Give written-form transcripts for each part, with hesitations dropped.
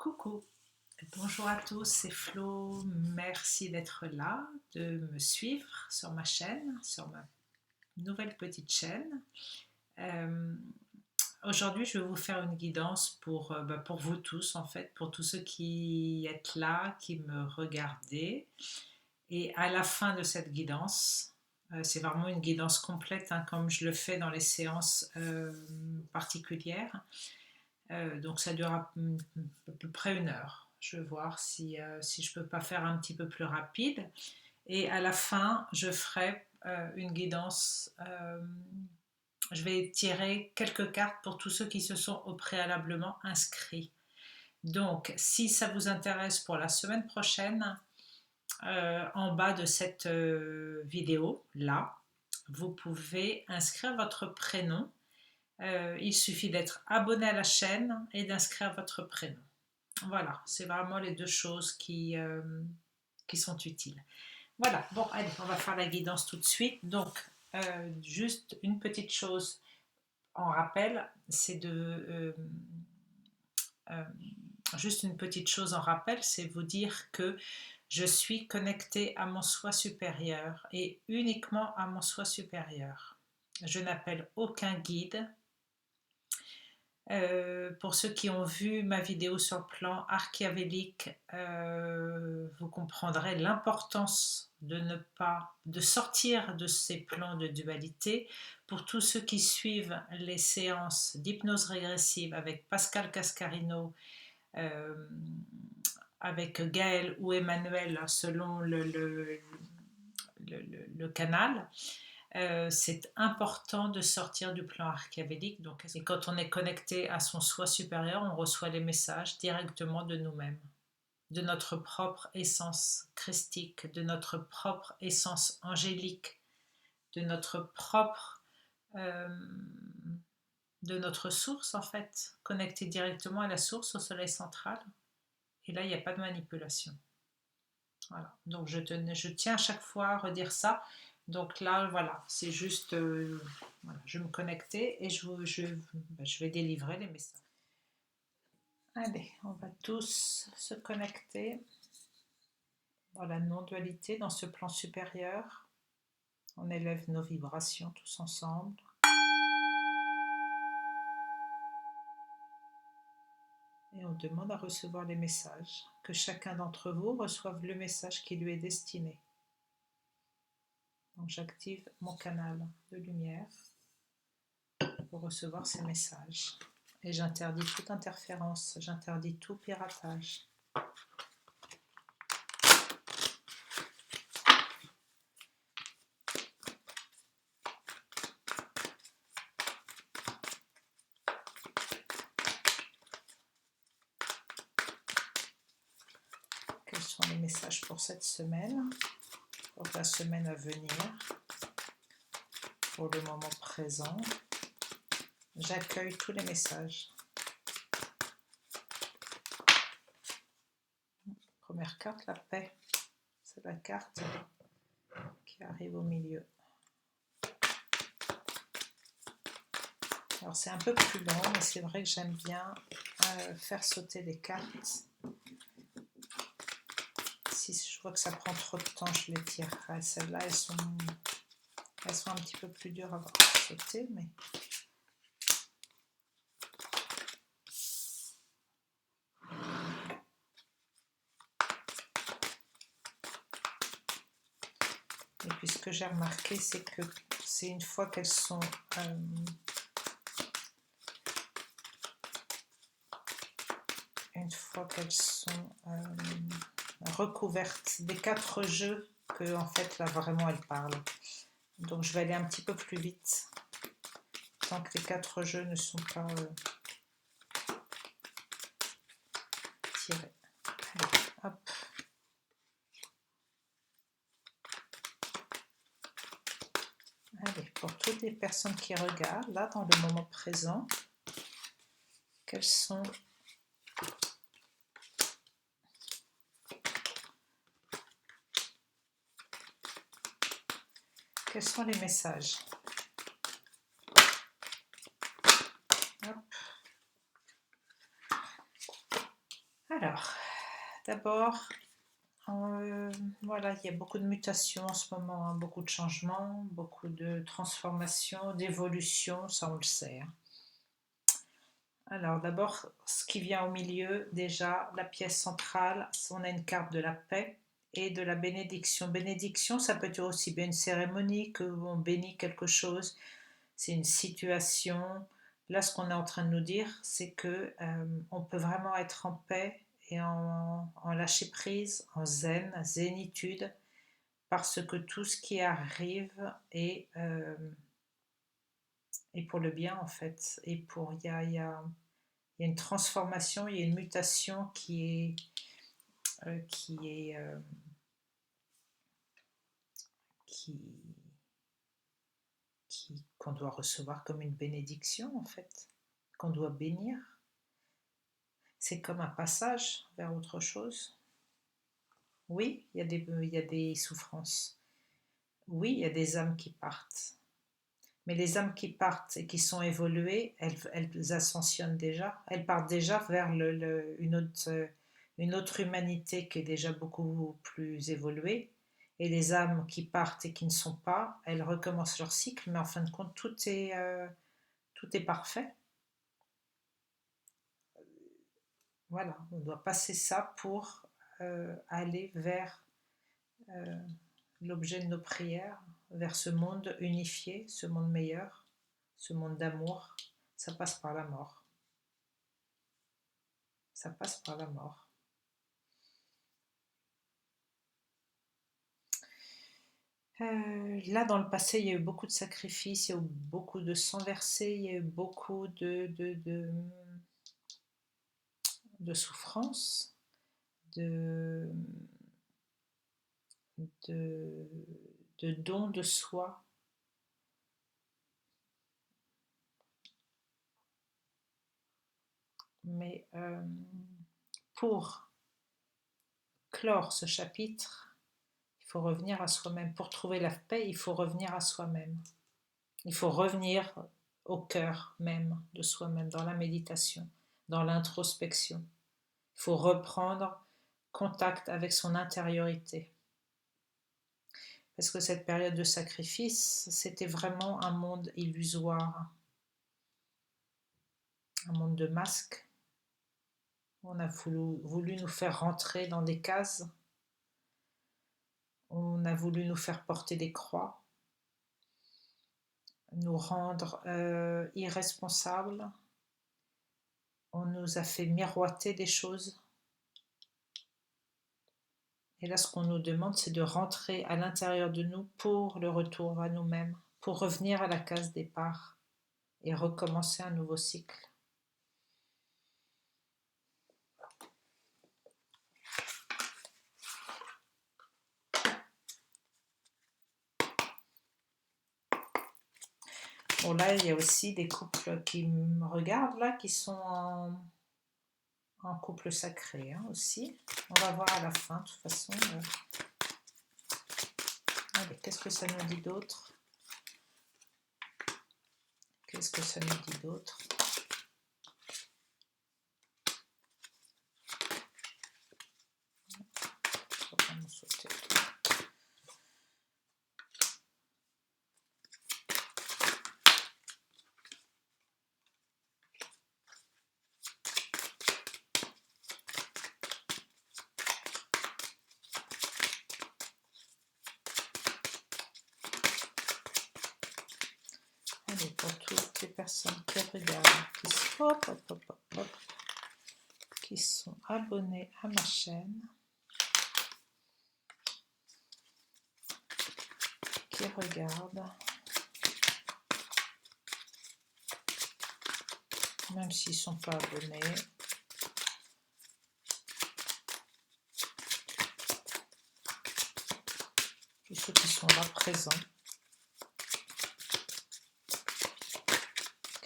Coucou, bonjour à tous, c'est Flo, merci d'être là, de me suivre sur ma chaîne, sur ma nouvelle petite chaîne. Euh, Aujourd'hui, je vais vous faire une guidance pour vous tous, en fait, pour tous ceux qui êtes là, qui me regardez. Et à la fin de cette guidance, c'est vraiment une guidance complète, hein, comme je le fais dans les séances particulières. Donc ça dure à peu près 1 heure. Je vais voir si je peux pas faire un petit peu plus rapide. Et à la fin, je ferai une guidance. Je vais tirer quelques cartes pour tous ceux qui se sont au préalablement inscrits. Donc, si ça vous intéresse pour la semaine prochaine, en bas de cette vidéo, là, vous pouvez inscrire votre prénom. Il suffit d'être abonné à la chaîne et d'inscrire votre prénom. Voilà, c'est vraiment les deux choses qui sont utiles. Voilà, bon, allez, on va faire la guidance tout de suite. Donc, juste une petite chose en rappel, c'est euh, juste une petite chose en rappel, c'est vous dire que je suis connectée à mon soi supérieur et uniquement à mon soi supérieur. Je n'appelle aucun guide. Pour ceux qui ont vu ma vidéo sur le plan archéavélique, vous comprendrez l'importance de sortir de ces plans de dualité. Pour tous ceux qui suivent les séances d'hypnose régressive avec Pascal Cascarino, euh, avec Gaël ou Emmanuel, selon le canal, c'est important de sortir du plan archéavélique. Donc, et quand on est connecté à son soi supérieur, on reçoit les messages directement de nous-mêmes, de notre propre essence christique, de notre propre essence angélique, de notre propre, euh, de notre source en fait, connecté directement à la source, au soleil central. Et là, il n'y a pas de manipulation. Voilà. Donc je tiens à chaque fois à redire ça. Donc là, voilà, c'est juste, voilà, je vais me connecter et je vais délivrer les messages. Allez, on va tous se connecter dans la non-dualité, dans ce plan supérieur. On élève nos vibrations tous ensemble. Et on demande à recevoir les messages. Que chacun d'entre vous reçoive le message qui lui est destiné. Donc j'active mon canal de lumière pour recevoir ces messages. Et j'interdis toute interférence, j'interdis tout piratage. Quels sont les messages pour cette semaine, pour la semaine à venir, pour le moment présent? J'accueille tous les messages. Première carte, la paix. C'est la carte qui arrive au milieu. Alors c'est un peu plus long, mais c'est vrai que j'aime bien faire sauter les cartes. Si je vois que ça prend trop de temps, je les tirerai. Celles-là, elles sont un petit peu plus dures à sauter, mais... Et puis ce que j'ai remarqué, c'est que c'est une fois qu'elles sont recouvertes des 4 jeux que en fait là vraiment elles parlent. Donc je vais aller un petit peu plus vite tant que les 4 jeux ne sont pas tirés. Allez, hop. Allez, pour toutes les personnes qui regardent, là, dans le moment présent, quels sont les messages? Hop. Alors, d'abord, voilà, il y a beaucoup de mutations en ce moment, hein, beaucoup de changements, beaucoup de transformations, d'évolutions, ça on le sait, hein. Alors d'abord, ce qui vient au milieu, déjà, la pièce centrale, on a une carte de la paix et de la bénédiction. Bénédiction, ça peut être aussi bien une cérémonie que on bénit quelque chose, c'est une situation. Là, ce qu'on est en train de nous dire, c'est que on peut vraiment être en paix et en lâcher prise, en zen, zénitude, parce que tout ce qui arrive est pour le bien en fait. Et pour il y a une transformation, il y a une mutation euh, qui est euh, qui, qu'on doit recevoir comme une bénédiction en fait, qu'on doit bénir. C'est comme un passage vers autre chose. Oui, il y a des souffrances. Oui, il y a des âmes qui partent. Mais les âmes qui partent et qui sont évoluées, elles ascensionnent déjà. Elles partent déjà vers une autre humanité qui est déjà beaucoup plus évoluée. Et les âmes qui partent et qui ne sont pas, elles recommencent leur cycle, mais en fin de compte, tout est parfait. Voilà, on doit passer ça pour aller vers euh, l'objet de nos prières, vers ce monde unifié, ce monde meilleur, ce monde d'amour. Ça passe par la mort. Ça passe par la mort. Là, dans le passé, il y a eu beaucoup de sacrifices, il y a eu beaucoup de sang versé, il y a eu beaucoup de souffrances, de, de, de dons de soi. Mais pour clore ce chapitre, il faut revenir à soi-même. Pour trouver la paix, il faut revenir à soi-même. Il faut revenir au cœur même de soi-même, dans la méditation, dans l'introspection. Il faut reprendre contact avec son intériorité. Parce que cette période de sacrifice, c'était vraiment un monde illusoire, un monde de masques. On a voulu nous faire rentrer dans des cases. On a voulu nous faire porter des croix, nous rendre irresponsables. On nous a fait miroiter des choses. Et là, ce qu'on nous demande, c'est de rentrer à l'intérieur de nous pour le retour à nous-mêmes, pour revenir à la case départ et recommencer un nouveau cycle. Bon, là, il y a aussi des couples qui me regardent, là, qui sont en couple sacré, hein, aussi. On va voir à la fin, de toute façon. Allez, qu'est-ce que ça nous dit d'autre? Qu'est-ce que ça nous dit d'autre? Allez, pour toutes les personnes qui regardent, qui sont abonnés à ma chaîne, qui regardent, même s'ils ne sont pas abonnés. Tous ceux qui sont là présents.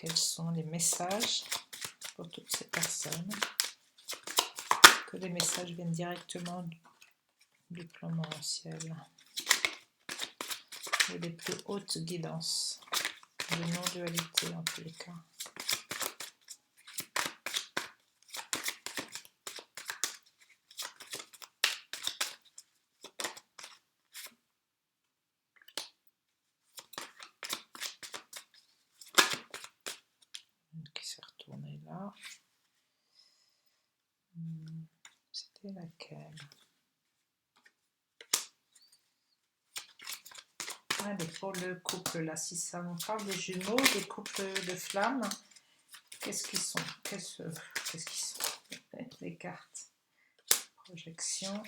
Quels sont les messages pour toutes ces personnes? Que les messages viennent directement du plan morantiel, et des plus hautes guidances, de non-dualité en tous les cas. C'est laquelle? Allez, pour le couple, là, si ça on parle des jumeaux, des couples de flammes, qu'est-ce qu'ils sont? Qu'est-ce qu'ils sont? Les cartes. Projection.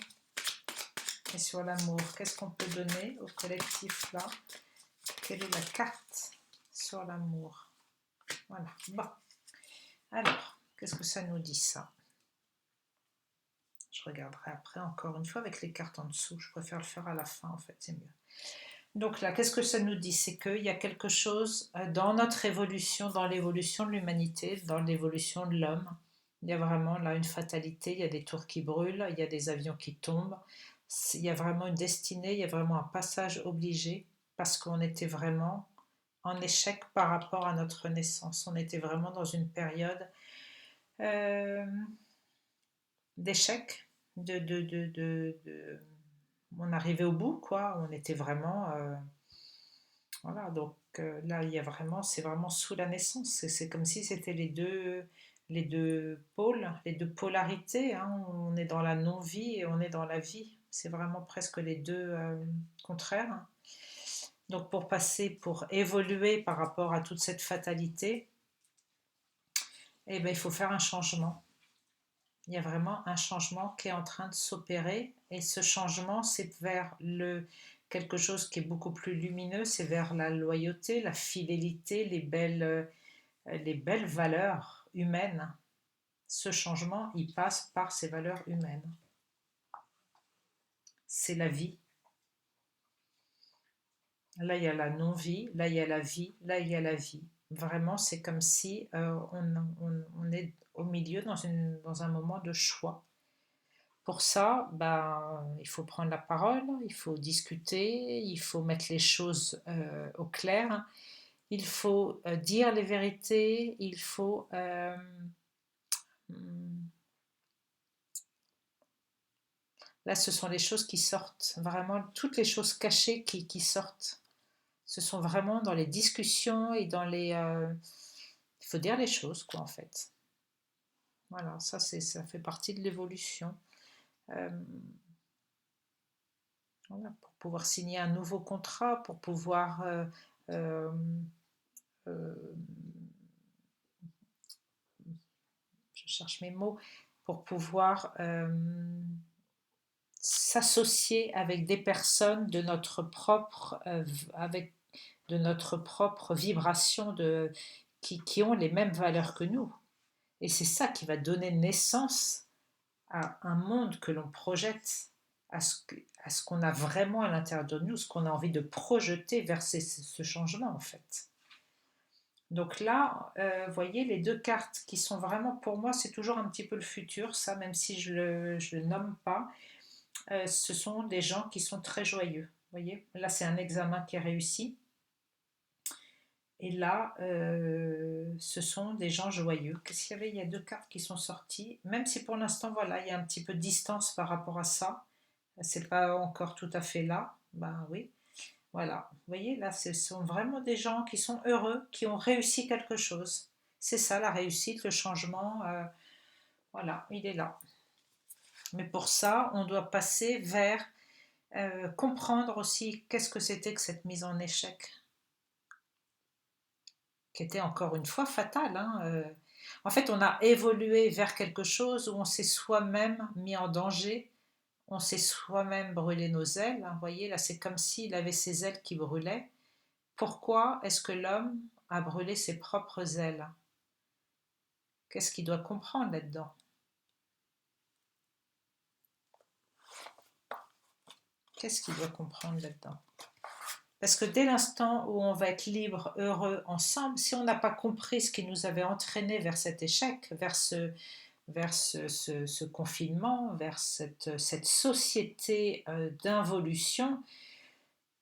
Et sur l'amour, qu'est-ce qu'on peut donner au collectif là? Quelle est la carte sur l'amour? Voilà. Bon. Alors, qu'est-ce que ça nous dit ça? Je regarderai après encore une fois avec les cartes en dessous. Je préfère le faire à la fin en fait, c'est mieux. Donc là, qu'est-ce que ça nous dit? C'est qu'il y a quelque chose dans notre évolution, dans l'évolution de l'humanité, dans l'évolution de l'homme. Il y a vraiment là une fatalité, il y a des tours qui brûlent, il y a des avions qui tombent. Il y a vraiment une destinée, il y a vraiment un passage obligé parce qu'on était vraiment en échec par rapport à notre naissance. On était vraiment dans une période euh, d'échec, on arrivait au bout, quoi. On était vraiment voilà, donc là, il y a vraiment, c'est vraiment sous la naissance. C'est comme si c'était les deux pôles, les deux polarités, hein. On est dans la non-vie et on est dans la vie. C'est vraiment presque les deux contraires, hein. Donc pour passer, pour évoluer par rapport à toute cette fatalité, eh ben, il faut faire un changement. Il y a vraiment un changement qui est en train de s'opérer et ce changement, c'est vers quelque chose qui est beaucoup plus lumineux, c'est vers la loyauté, la fidélité, les belles valeurs humaines. Ce changement, il passe par ces valeurs humaines. C'est la vie. Là, il y a la non-vie, là, il y a la vie, là, il y a la vie. Vraiment, c'est comme si on est au milieu dans un moment de choix. Pour ça, ben, il faut prendre la parole, il faut discuter, il faut mettre les choses au clair, il faut dire les vérités, il faut là, ce sont les choses qui sortent, vraiment toutes les choses cachées qui sortent. Ce sont vraiment dans les discussions et dans les... il faut dire les choses, quoi, en fait. Voilà, ça fait partie de l'évolution. Euh, voilà, pour pouvoir signer un nouveau contrat, pour pouvoir... euh, euh, je cherche mes mots, pour pouvoir s'associer avec des personnes de notre propre, de notre propre vibration, qui ont les mêmes valeurs que nous. Et c'est ça qui va donner naissance à un monde que l'on projette, à ce qu'on a vraiment à l'intérieur de nous, ce qu'on a envie de projeter vers ce changement en fait. Donc là, vous voyez, les deux cartes qui sont vraiment, pour moi, c'est toujours un petit peu le futur, ça, même si je le nomme pas. Ce sont des gens qui sont très joyeux. Vous voyez, là, c'est un examen qui est réussi. Et là, ce sont des gens joyeux. Qu'est-ce qu'il y avait? Il y a deux cartes qui sont sorties. Même si pour l'instant, voilà, il y a un petit peu de distance par rapport à ça. C'est pas encore tout à fait là. Ben oui. Voilà. Vous voyez, là, ce sont vraiment des gens qui sont heureux, qui ont réussi quelque chose. C'est ça, la réussite, le changement. Voilà, il est là. Mais pour ça, on doit passer vers comprendre aussi qu'est-ce que c'était que cette mise en échec, qui était encore une fois fatale, hein. En fait, on a évolué vers quelque chose où on s'est soi-même mis en danger, on s'est soi-même brûlé nos ailes, hein. Vous voyez, là, c'est comme s'il avait ses ailes qui brûlaient. Pourquoi est-ce que l'homme a brûlé ses propres ailes? Qu'est-ce qu'il doit comprendre là-dedans? Qu'est-ce qu'il doit comprendre là-dedans? Parce que dès l'instant où on va être libre, heureux, ensemble, si on n'a pas compris ce qui nous avait entraîné vers cet échec, vers ce confinement, vers cette société d'involution,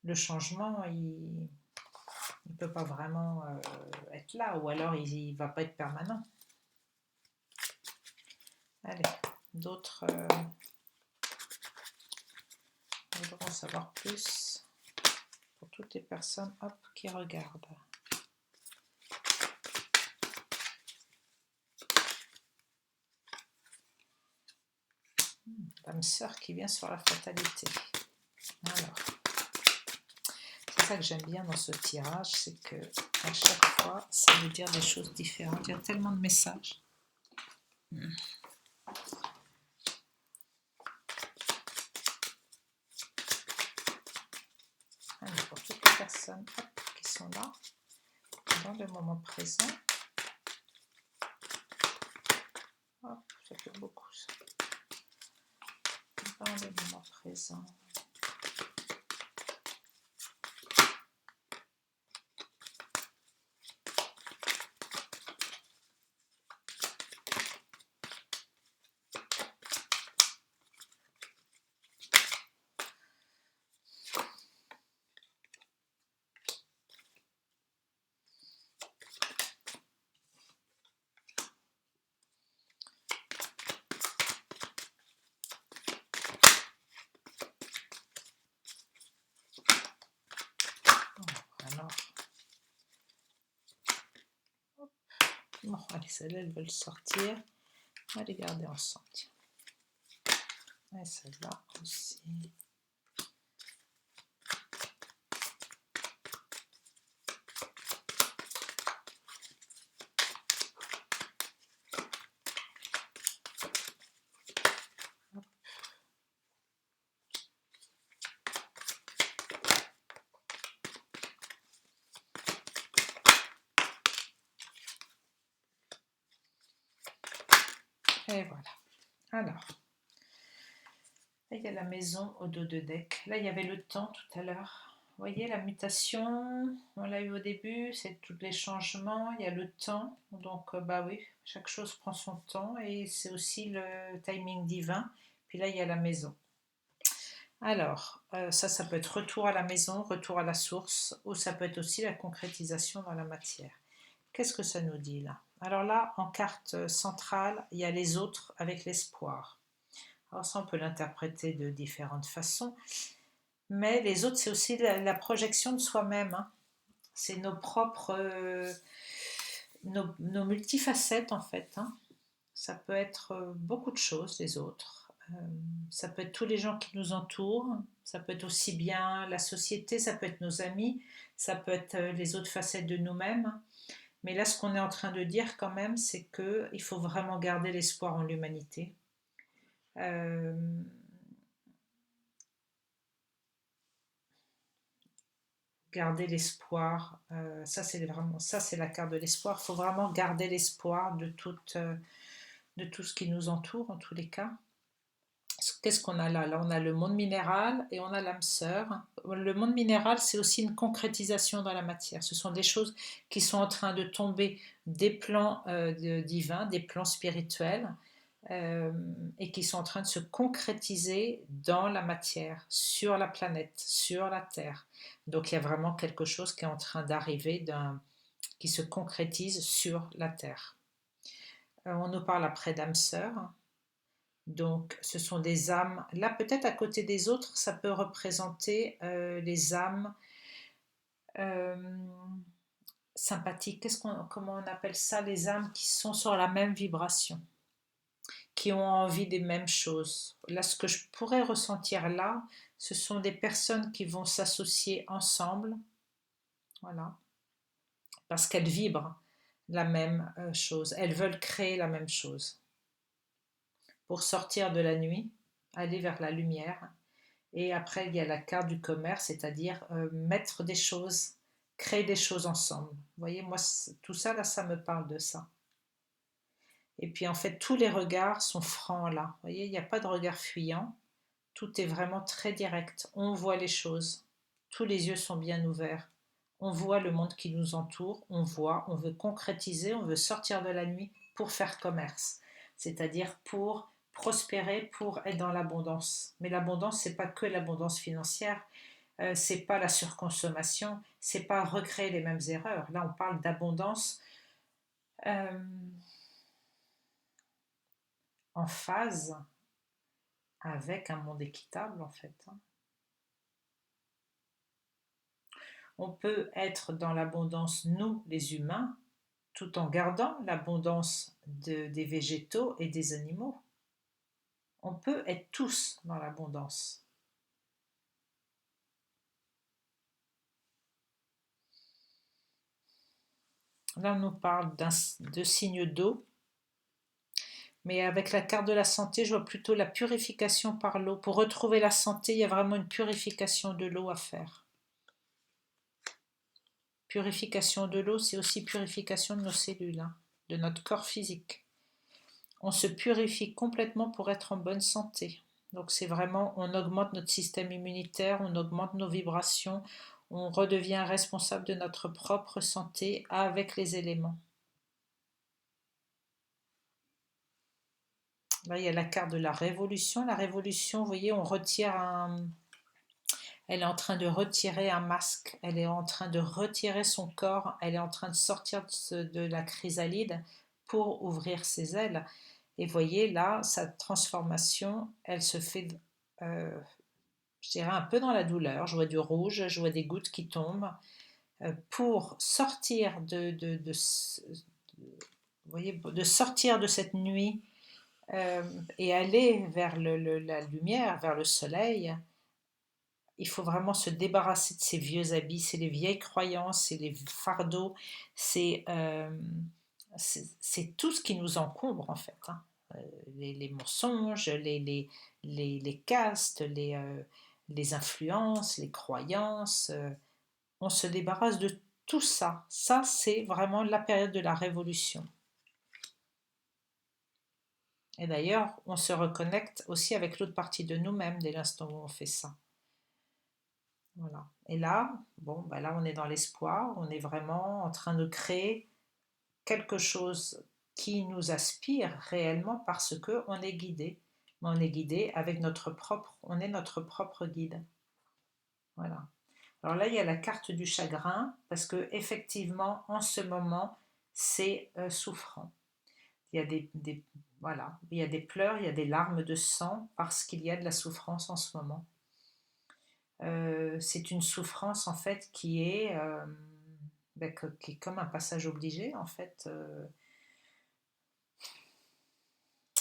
le changement, il ne peut pas vraiment être là, ou alors il ne va pas être permanent. Allez, d'autres voudront en savoir plus pour toutes les personnes qui regardent. l'âme sœur qui vient sur la fatalité. Alors, c'est ça que j'aime bien dans ce tirage, c'est que à chaque fois, ça veut dire des choses différentes. Il y a tellement de messages. Alors, pour toutes les personnes qui sont là, dans le moment présent, hop, ça fait beaucoup ça. Dans le moment présent. Alors, hop. Bon, allez, celles-là, elles veulent sortir. On va les garder ensemble. Et celle-là aussi. Et voilà. Alors, là, il y a la maison au dos de deck. Là, il y avait le temps tout à l'heure. Vous voyez, la mutation, on l'a eu au début, c'est tous les changements, il y a le temps. Donc, bah oui, chaque chose prend son temps et c'est aussi le timing divin. Puis là, il y a la maison. Alors, ça peut être retour à la maison, retour à la source, ou ça peut être aussi la concrétisation dans la matière. Qu'est-ce que ça nous dit là? Alors là, en carte centrale, il y a les autres avec l'espoir. Alors ça, on peut l'interpréter de différentes façons, mais les autres, c'est aussi la projection de soi-même. Hein. C'est nos propres, nos multifacettes en fait. Hein. Ça peut être beaucoup de choses, les autres. Ça peut être tous les gens qui nous entourent, ça peut être aussi bien la société, ça peut être nos amis, ça peut être les autres facettes de nous-mêmes. Mais là, ce qu'on est en train de dire quand même, c'est qu'il faut vraiment garder l'espoir en l'humanité. Garder l'espoir, ça c'est vraiment ça, c'est la carte de l'espoir. Il faut vraiment garder l'espoir de tout ce qui nous entoure en tous les cas. Qu'est-ce qu'on a là? Là, on a le monde minéral et on a l'âme sœur. Le monde minéral, c'est aussi une concrétisation dans la matière. Ce sont des choses qui sont en train de tomber des plans divins, des plans spirituels, et qui sont en train de se concrétiser dans la matière, sur la planète, sur la Terre. Donc il y a vraiment quelque chose qui est en train d'arriver, qui se concrétise sur la Terre. On nous parle après d'âme sœur. Donc, ce sont des âmes. Là, peut-être à côté des autres, ça peut représenter les âmes sympathiques. Comment on appelle ça? Les âmes qui sont sur la même vibration, qui ont envie des mêmes choses. Là, ce que je pourrais ressentir là, ce sont des personnes qui vont s'associer ensemble, voilà, parce qu'elles vibrent la même chose. Elles veulent créer la même chose. Pour sortir de la nuit, aller vers la lumière. Et après, il y a la carte du commerce, c'est-à-dire mettre des choses, créer des choses ensemble. Vous voyez, moi, tout ça, là, ça me parle de ça. Et puis, en fait, tous les regards sont francs, là. Vous voyez, il n'y a pas de regard fuyant. Tout est vraiment très direct. On voit les choses. Tous les yeux sont bien ouverts. On voit le monde qui nous entoure. On veut concrétiser, on veut sortir de la nuit pour faire commerce. C'est-à-dire pour prospérer, pour être dans l'abondance. Mais l'abondance, c'est pas que l'abondance financière, c'est pas la surconsommation, c'est pas recréer les mêmes erreurs. Là, on parle d'abondance en phase avec un monde équitable, en fait. On peut être dans l'abondance, nous, les humains, tout en gardant l'abondance des végétaux et des animaux. On peut être tous dans l'abondance. Là, on nous parle de signes d'eau, mais avec la carte de la santé, je vois plutôt la purification par l'eau. Pour retrouver la santé, il y a vraiment une purification de l'eau à faire. Purification de l'eau, c'est aussi purification de nos cellules, hein, de notre corps physique. On se purifie complètement pour être en bonne santé. Donc c'est vraiment, on augmente notre système immunitaire, on augmente nos vibrations, on redevient responsable de notre propre santé avec les éléments. Là, il y a la carte de la révolution. La révolution, vous voyez, on retire un... Elle est en train de retirer un masque, elle est en train de retirer son corps, elle est en train de sortir de la chrysalide pour ouvrir ses ailes. Et vous voyez, là, sa transformation, elle se fait, je dirais, un peu dans la douleur. Je vois du rouge, je vois des gouttes qui tombent. Pour sortir vous voyez, de sortir de cette nuit et aller vers la lumière, vers le soleil, il faut vraiment se débarrasser de ces vieux habits, c'est les vieilles croyances, c'est les fardeaux, c'est tout ce qui nous encombre en fait, hein. Les mensonges, les castes, les influences, les croyances. On se débarrasse de tout ça. Ça, c'est vraiment la période de la révolution. Et d'ailleurs, on se reconnecte aussi avec l'autre partie de nous-mêmes dès l'instant où on fait ça. Voilà. Et là, bon, bah là, on est dans l'espoir, on est vraiment en train de créer quelque chose qui nous aspire réellement parce que on est guidé. Mais on est guidé avec on est notre propre guide. Voilà. Alors là, il y a la carte du chagrin parce que effectivement, en ce moment, c'est souffrant. Il y a voilà, il y a des pleurs, il y a des larmes de sang parce qu'il y a de la souffrance en ce moment. C'est une souffrance en fait qui est comme un passage obligé en fait.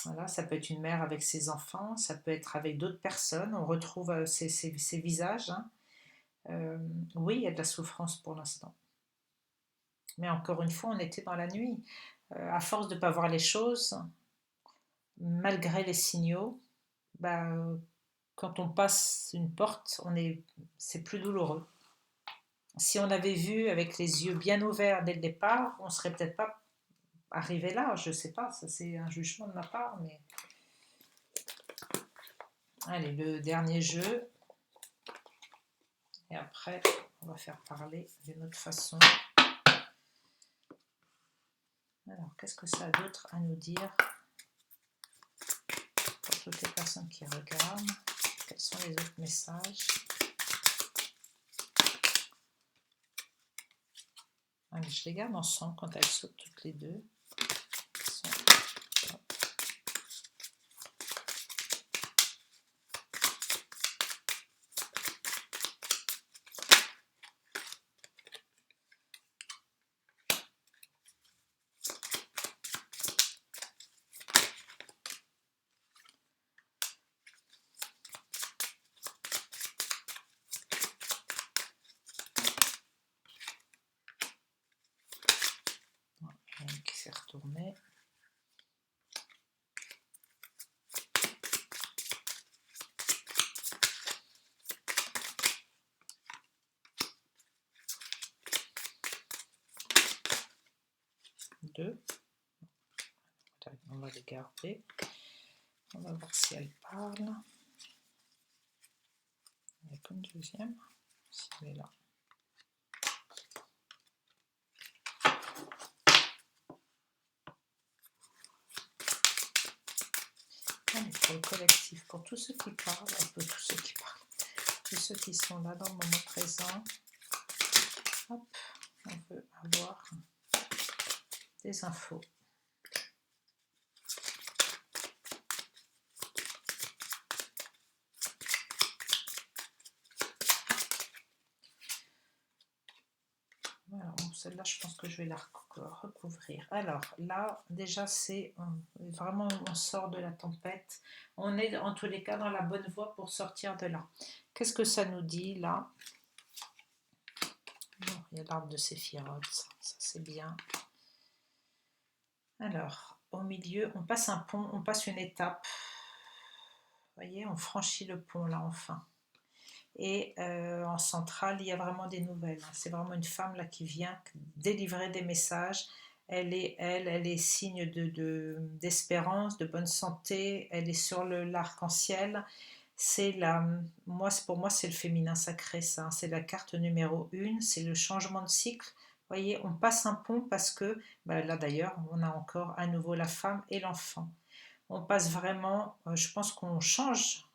Voilà, ça peut être une mère avec ses enfants, ça peut être avec d'autres personnes. On retrouve ces visages, hein. Oui, il y a de la souffrance pour l'instant. Mais encore une fois, on était dans la nuit. À force de ne pas voir les choses, malgré les signaux, bah, quand on passe une porte, c'est plus douloureux. Si on avait vu avec les yeux bien ouverts dès le départ, on ne serait peut-être pas arrivé là. Je ne sais pas, ça c'est un jugement de ma part. Mais allez, le dernier jeu. Et après, on va faire parler d'une autre façon. Alors, qu'est-ce que ça a d'autre à nous dire pour toutes les personnes qui regardent? Quels sont les autres messages? Allez, je les garde ensemble quand elles sautent toutes les deux. Qui s'est retourné. Deux. On va les garder. On va voir si elle parle. Il n'y a qu'une deuxième. Si elle est là. Allez, pour le collectif, pour tous ceux qui parlent, tous ceux qui sont là dans le moment présent, hop, on veut avoir des infos. Voilà, bon, celle-là, je pense que je vais la recouvrir. Alors là, déjà, c'est vraiment, on sort de la tempête. On est en tous les cas dans la bonne voie pour sortir de là. Qu'est-ce que ça nous dit là? Bon, il y a l'arbre de Séphiroth, ça c'est bien. Alors, au milieu, on passe un pont, on passe une étape. Vous voyez, on franchit le pont là enfin. Et en centrale, il y a vraiment des nouvelles. C'est vraiment une femme là qui vient délivrer des messages. Elle est signe d'espérance, de bonne santé. Elle est sur l'arc-en-ciel. Pour moi, c'est le féminin sacré, ça. C'est la carte numéro 1, c'est le changement de cycle. Vous voyez, on passe un pont parce que, là d'ailleurs, on a encore à nouveau la femme et l'enfant. On passe vraiment, je pense qu'on change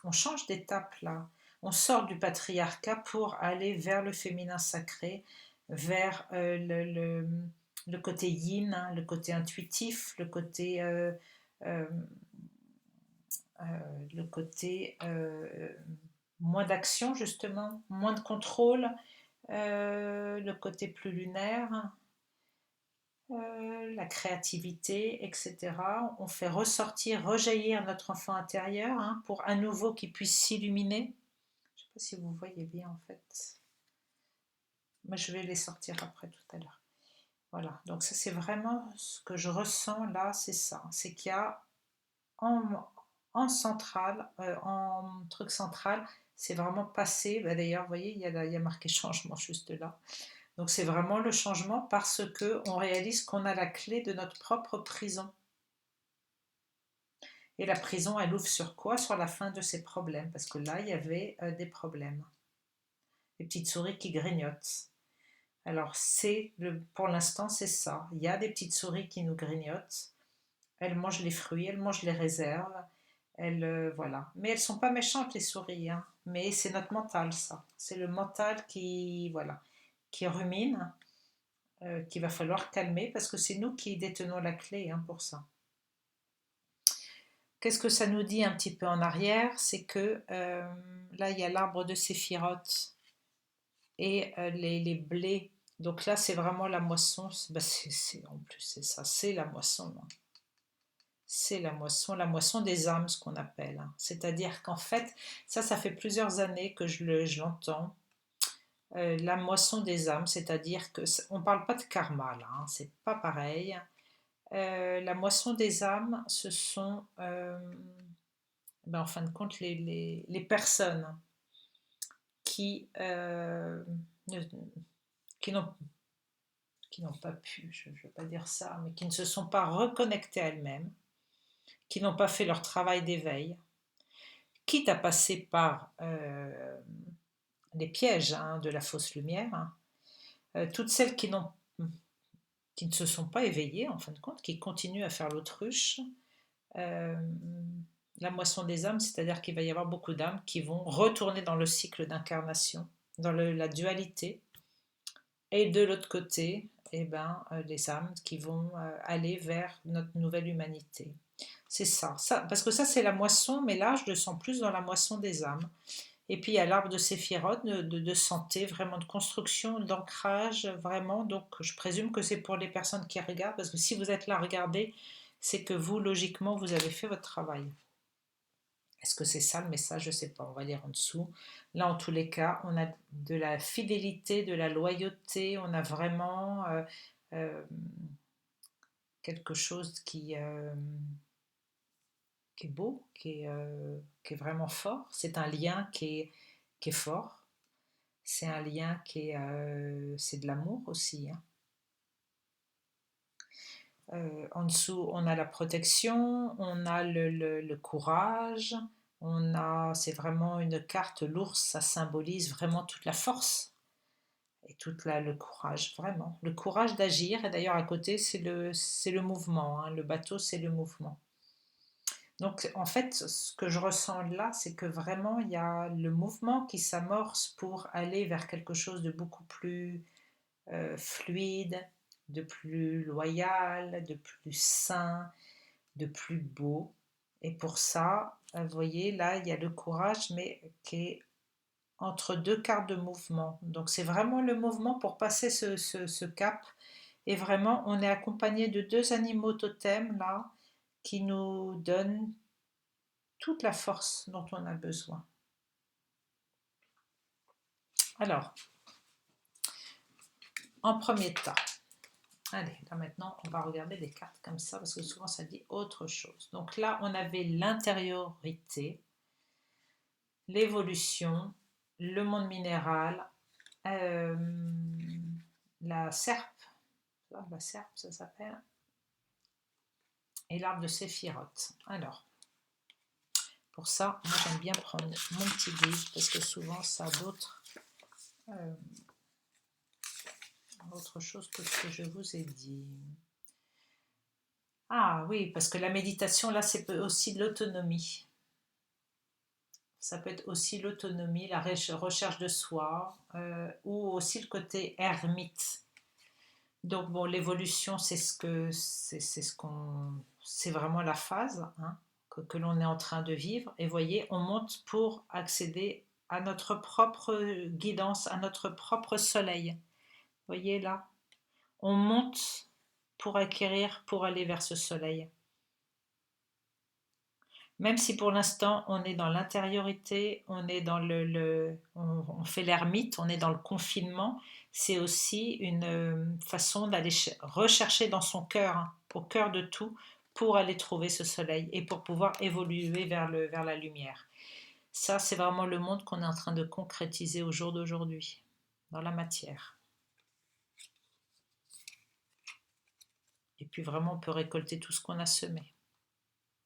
on change d'étape là. On sort du patriarcat pour aller vers le féminin sacré, vers le côté yin, hein, le côté intuitif, euh, le côté moins d'action justement, moins de contrôle, le côté plus lunaire, la créativité, etc. On fait ressortir, rejaillir notre enfant intérieur hein, pour à nouveau qu'il puisse s'illuminer. Je ne sais pas si vous voyez bien en fait. Moi je vais les sortir après tout à l'heure. Voilà, donc ça c'est vraiment ce que je ressens là, c'est ça. C'est qu'il y a en centrale, en truc central, c'est vraiment passé. D'ailleurs, vous voyez, il y a marqué changement juste là. Donc c'est vraiment le changement parce que on réalise qu'on a la clé de notre propre prison. Et la prison, elle ouvre sur quoi? Sur la fin de ses problèmes. Parce que là, il y avait des problèmes. Des petites souris qui grignotent. Alors, pour l'instant, c'est ça. Il y a des petites souris qui nous grignotent. Elles mangent les fruits, elles mangent les réserves. Voilà. Mais elles sont pas méchantes, les souris. Hein. Mais c'est notre mental, ça. C'est le mental voilà, qui rumine, qu'il va falloir calmer parce que c'est nous qui détenons la clé hein, pour ça. Qu'est-ce que ça nous dit un petit peu en arrière? C'est que là, il y a l'arbre de Séphiroth et les blés. Donc là, c'est vraiment la moisson. En plus, c'est ça, c'est la moisson. Hein. C'est la moisson des âmes, ce qu'on appelle. Hein. C'est-à-dire qu'en fait, ça fait plusieurs années que je l'entends. La moisson des âmes, c'est-à-dire que on ne parle pas de karma là, hein, c'est pas pareil. La moisson des âmes, ce sont, en fin de compte, les personnes qui, ne- qui n'ont pas pu, je ne veux pas dire ça, mais qui ne se sont pas reconnectées à elles-mêmes, qui n'ont pas fait leur travail d'éveil, quitte à passer par les pièges hein, de la fausse lumière, hein, toutes celles qui ne se sont pas éveillées, en fin de compte, qui continuent à faire l'autruche, la moisson des âmes, c'est-à-dire qu'il va y avoir beaucoup d'âmes qui vont retourner dans le cycle d'incarnation, dans la dualité, et de l'autre côté, les âmes qui vont aller vers notre nouvelle humanité. C'est ça, parce que ça c'est la moisson, mais là je le sens plus dans la moisson des âmes. Et puis il y a l'arbre de Séphiroth, de santé, vraiment de construction, d'ancrage, vraiment. Donc je présume que c'est pour les personnes qui regardent, parce que si vous êtes là à regarder, c'est que vous, logiquement, vous avez fait votre travail. Est-ce que c'est ça le message? Je ne sais pas, on va lire en dessous. Là, en tous les cas, on a de la fidélité, de la loyauté, on a vraiment euh, quelque chose qui est beau, qui est vraiment fort. C'est un lien qui est fort. C'est un lien c'est de l'amour aussi. Hein. En dessous, on a la protection, on a le courage, c'est vraiment une carte, l'ours, ça symbolise vraiment toute la force et le courage, vraiment. Le courage d'agir, et d'ailleurs à côté, c'est le mouvement, hein. Le bateau, c'est le mouvement. Donc en fait, ce que je ressens là, c'est que vraiment, il y a le mouvement qui s'amorce pour aller vers quelque chose de beaucoup plus fluide, de plus loyal, de plus sain, de plus beau. Et pour ça, vous voyez, là, il y a le courage, mais qui est entre deux quarts de mouvement. Donc c'est vraiment le mouvement pour passer ce cap. Et vraiment, on est accompagné de deux animaux totems là qui nous donnent toute la force dont on a besoin. Alors, en premier temps, allez, là maintenant, on va regarder les cartes comme ça parce que souvent ça dit autre chose. Donc là, on avait l'intériorité, l'évolution, le monde minéral, euh, la serpe, ça s'appelle, et l'arbre de Séphiroth. Alors, pour ça, moi j'aime bien prendre mon petit livre parce que souvent ça a autre chose que ce que je vous ai dit. Ah oui, parce que la méditation, là, c'est aussi de l'autonomie. Ça peut être aussi l'autonomie, la recherche de soi, ou aussi le côté ermite. Donc bon, l'évolution, c'est vraiment la phase hein, que l'on est en train de vivre. Et voyez, on monte pour accéder à notre propre guidance, à notre propre soleil. Voyez là, on monte pour acquérir, pour aller vers ce soleil. Même si pour l'instant on est dans l'intériorité, on est dans on fait l'ermite, on est dans le confinement, c'est aussi une façon d'aller rechercher dans son cœur, hein, au cœur de tout, pour aller trouver ce soleil et pour pouvoir évoluer vers la lumière. Ça, c'est vraiment le monde qu'on est en train de concrétiser au jour d'aujourd'hui, dans la matière. Et puis vraiment, on peut récolter tout ce qu'on a semé.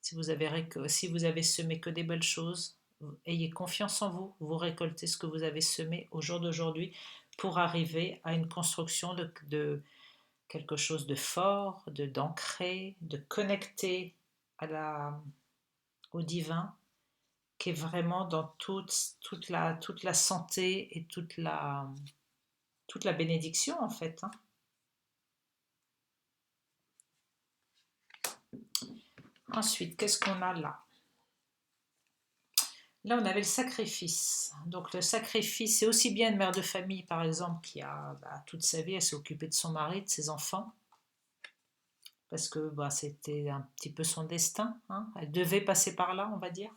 Si vous avez semé que des belles choses, ayez confiance en vous, vous récoltez ce que vous avez semé au jour d'aujourd'hui pour arriver à une construction de quelque chose de fort, d'ancré, de connecté au divin, qui est vraiment dans toute la santé et toute la bénédiction en fait. Hein. Ensuite, qu'est-ce qu'on a là? Là, on avait le sacrifice. Donc, le sacrifice, c'est aussi bien une mère de famille, par exemple, qui a toute sa vie, elle s'est occupée de son mari, de ses enfants, parce que c'était un petit peu son destin. Hein. Elle devait passer par là, on va dire.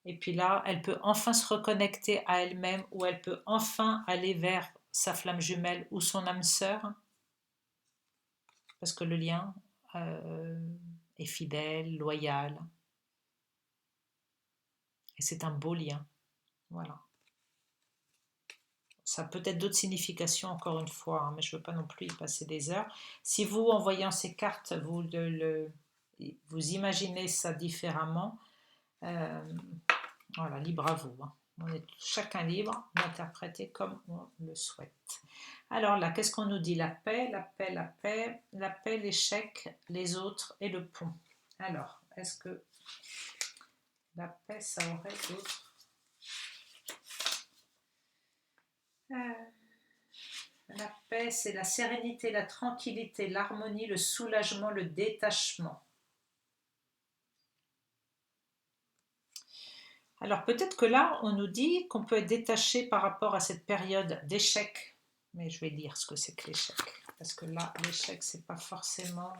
Et puis là, elle peut enfin se reconnecter à elle-même, ou elle peut enfin aller vers sa flamme jumelle ou son âme sœur, parce que le lien est fidèle, loyal, et c'est un beau lien. Voilà. Ça peut être d'autres significations, encore une fois, hein, mais je ne veux pas non plus y passer des heures. Si vous, en voyant ces cartes, vous imaginez ça différemment, voilà, libre à vous. Hein. On est chacun libre d'interpréter comme on le souhaite. Alors là, qu'est-ce qu'on nous dit? La paix, la paix, la paix, la paix, l'échec, les autres et le pont. Alors, est-ce que la paix, ça aurait d'autres La paix, c'est la sérénité, la tranquillité, l'harmonie, le soulagement, le détachement. Alors peut-être que là, on nous dit qu'on peut être détaché par rapport à cette période d'échec. Mais je vais dire ce que c'est que l'échec. Parce que là, l'échec, c'est pas forcément...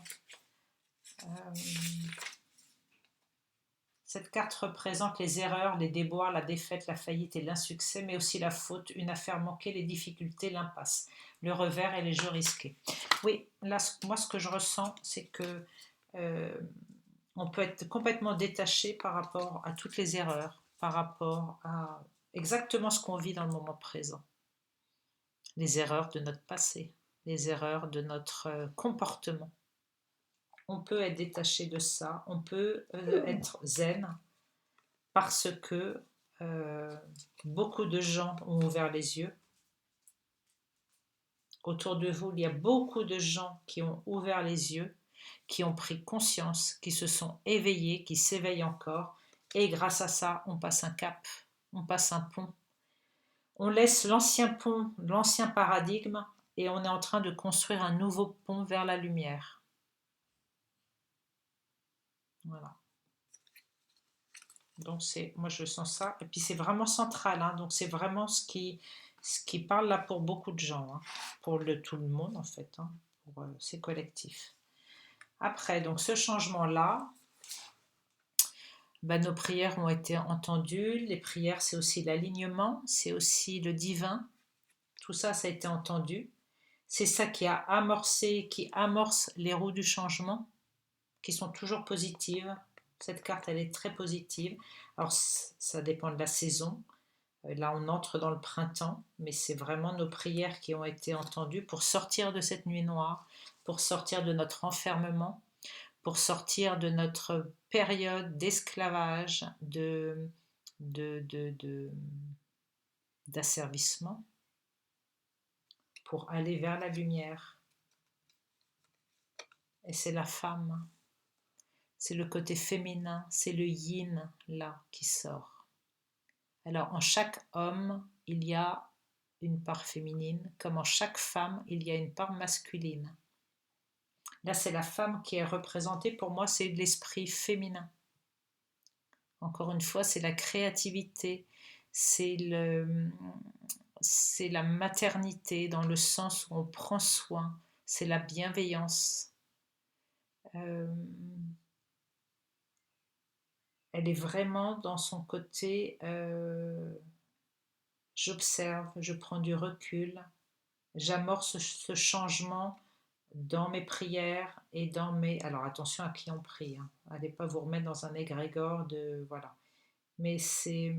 Cette carte représente les erreurs, les déboires, la défaite, la faillite et l'insuccès, mais aussi la faute, une affaire manquée, les difficultés, l'impasse, le revers et les jeux risqués. Oui, là, moi, ce que je ressens, c'est que on peut être complètement détaché par rapport à toutes les erreurs, par rapport à exactement ce qu'on vit dans le moment présent. Les erreurs de notre passé, les erreurs de notre comportement. On peut être détaché de ça, on peut être zen parce que beaucoup de gens ont ouvert les yeux. Autour de vous, il y a beaucoup de gens qui ont ouvert les yeux, qui ont pris conscience, qui se sont éveillés, qui s'éveillent encore. Et grâce à ça, on passe un cap, on passe un pont. On laisse l'ancien pont, l'ancien paradigme, et on est en train de construire un nouveau pont vers la lumière. Voilà. Donc moi je sens ça. Et puis c'est vraiment central, hein, donc c'est vraiment ce qui parle là pour beaucoup de gens, hein, pour tout le monde en fait, hein, pour ces collectifs. Après, donc ce changement-là, ben, nos prières ont été entendues. Les prières, c'est aussi l'alignement, c'est aussi le divin. Tout ça, ça a été entendu. C'est ça qui a amorcé, qui amorce les roues du changement, qui sont toujours positives. Cette carte, elle est très positive. Alors, ça dépend de la saison. Là, on entre dans le printemps, mais c'est vraiment nos prières qui ont été entendues pour sortir de cette nuit noire, pour sortir de notre enfermement, pour sortir de notre période d'esclavage, d'asservissement, pour aller vers la lumière. Et c'est la femme, c'est le côté féminin, c'est le yin là qui sort. Alors en chaque homme, il y a une part féminine, comme en chaque femme, il y a une part masculine. Là, c'est la femme qui est représentée, pour moi, c'est l'esprit féminin. Encore une fois, c'est la créativité, c'est la maternité dans le sens où on prend soin, c'est la bienveillance. Elle est vraiment dans son côté j'observe, je prends du recul, j'amorce ce changement dans mes prières et dans mes... Alors attention à qui on prie, hein. Allez pas vous remettre dans un égrégore de... Voilà. Mais c'est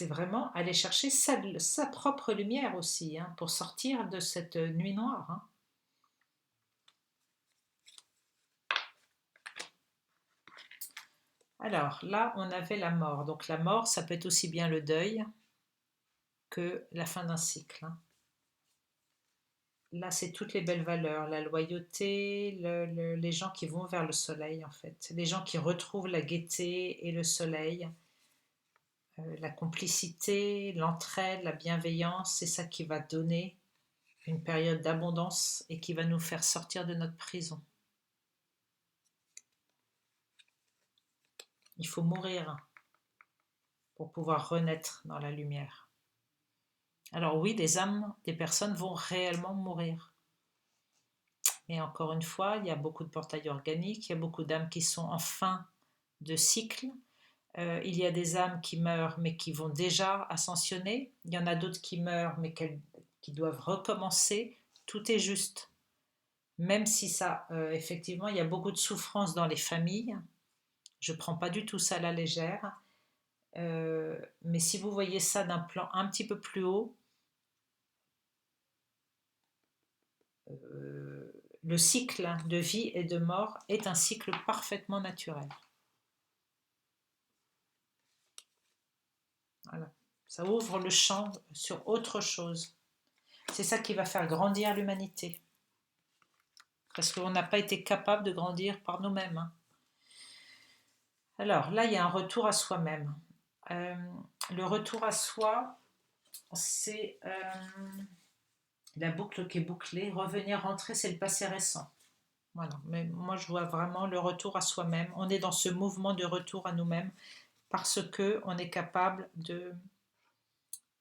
vraiment aller chercher sa propre lumière aussi, hein, pour sortir de cette nuit noire, hein. Alors là, on avait la mort. Donc la mort, ça peut être aussi bien le deuil que la fin d'un cycle, hein. Là, c'est toutes les belles valeurs, la loyauté, les gens qui vont vers le soleil, en fait. Les gens qui retrouvent la gaieté et le soleil, la complicité, l'entraide, la bienveillance, c'est ça qui va donner une période d'abondance et qui va nous faire sortir de notre prison. Il faut mourir pour pouvoir renaître dans la lumière. Alors oui, des âmes, des personnes vont réellement mourir. Mais encore une fois, il y a beaucoup de portails organiques, il y a beaucoup d'âmes qui sont en fin de cycle. Il y a des âmes qui meurent mais qui vont déjà ascensionner. Il y en a d'autres qui meurent mais qui doivent recommencer. Tout est juste. Même si ça, effectivement, il y a beaucoup de souffrance dans les familles. Je ne prends pas du tout ça à la légère. Mais si vous voyez ça d'un plan un petit peu plus haut, le cycle de vie et de mort est un cycle parfaitement naturel. Voilà. Ça ouvre le champ sur autre chose. C'est ça qui va faire grandir l'humanité. Parce qu'on n'a pas été capable de grandir par nous-mêmes, hein. Alors là, il y a un retour à soi-même. Le retour à soi, c'est la boucle qui est bouclée. Revenir, rentrer, c'est le passé récent. Voilà. Mais moi, je vois vraiment le retour à soi-même. On est dans ce mouvement de retour à nous-mêmes parce qu'on est capable de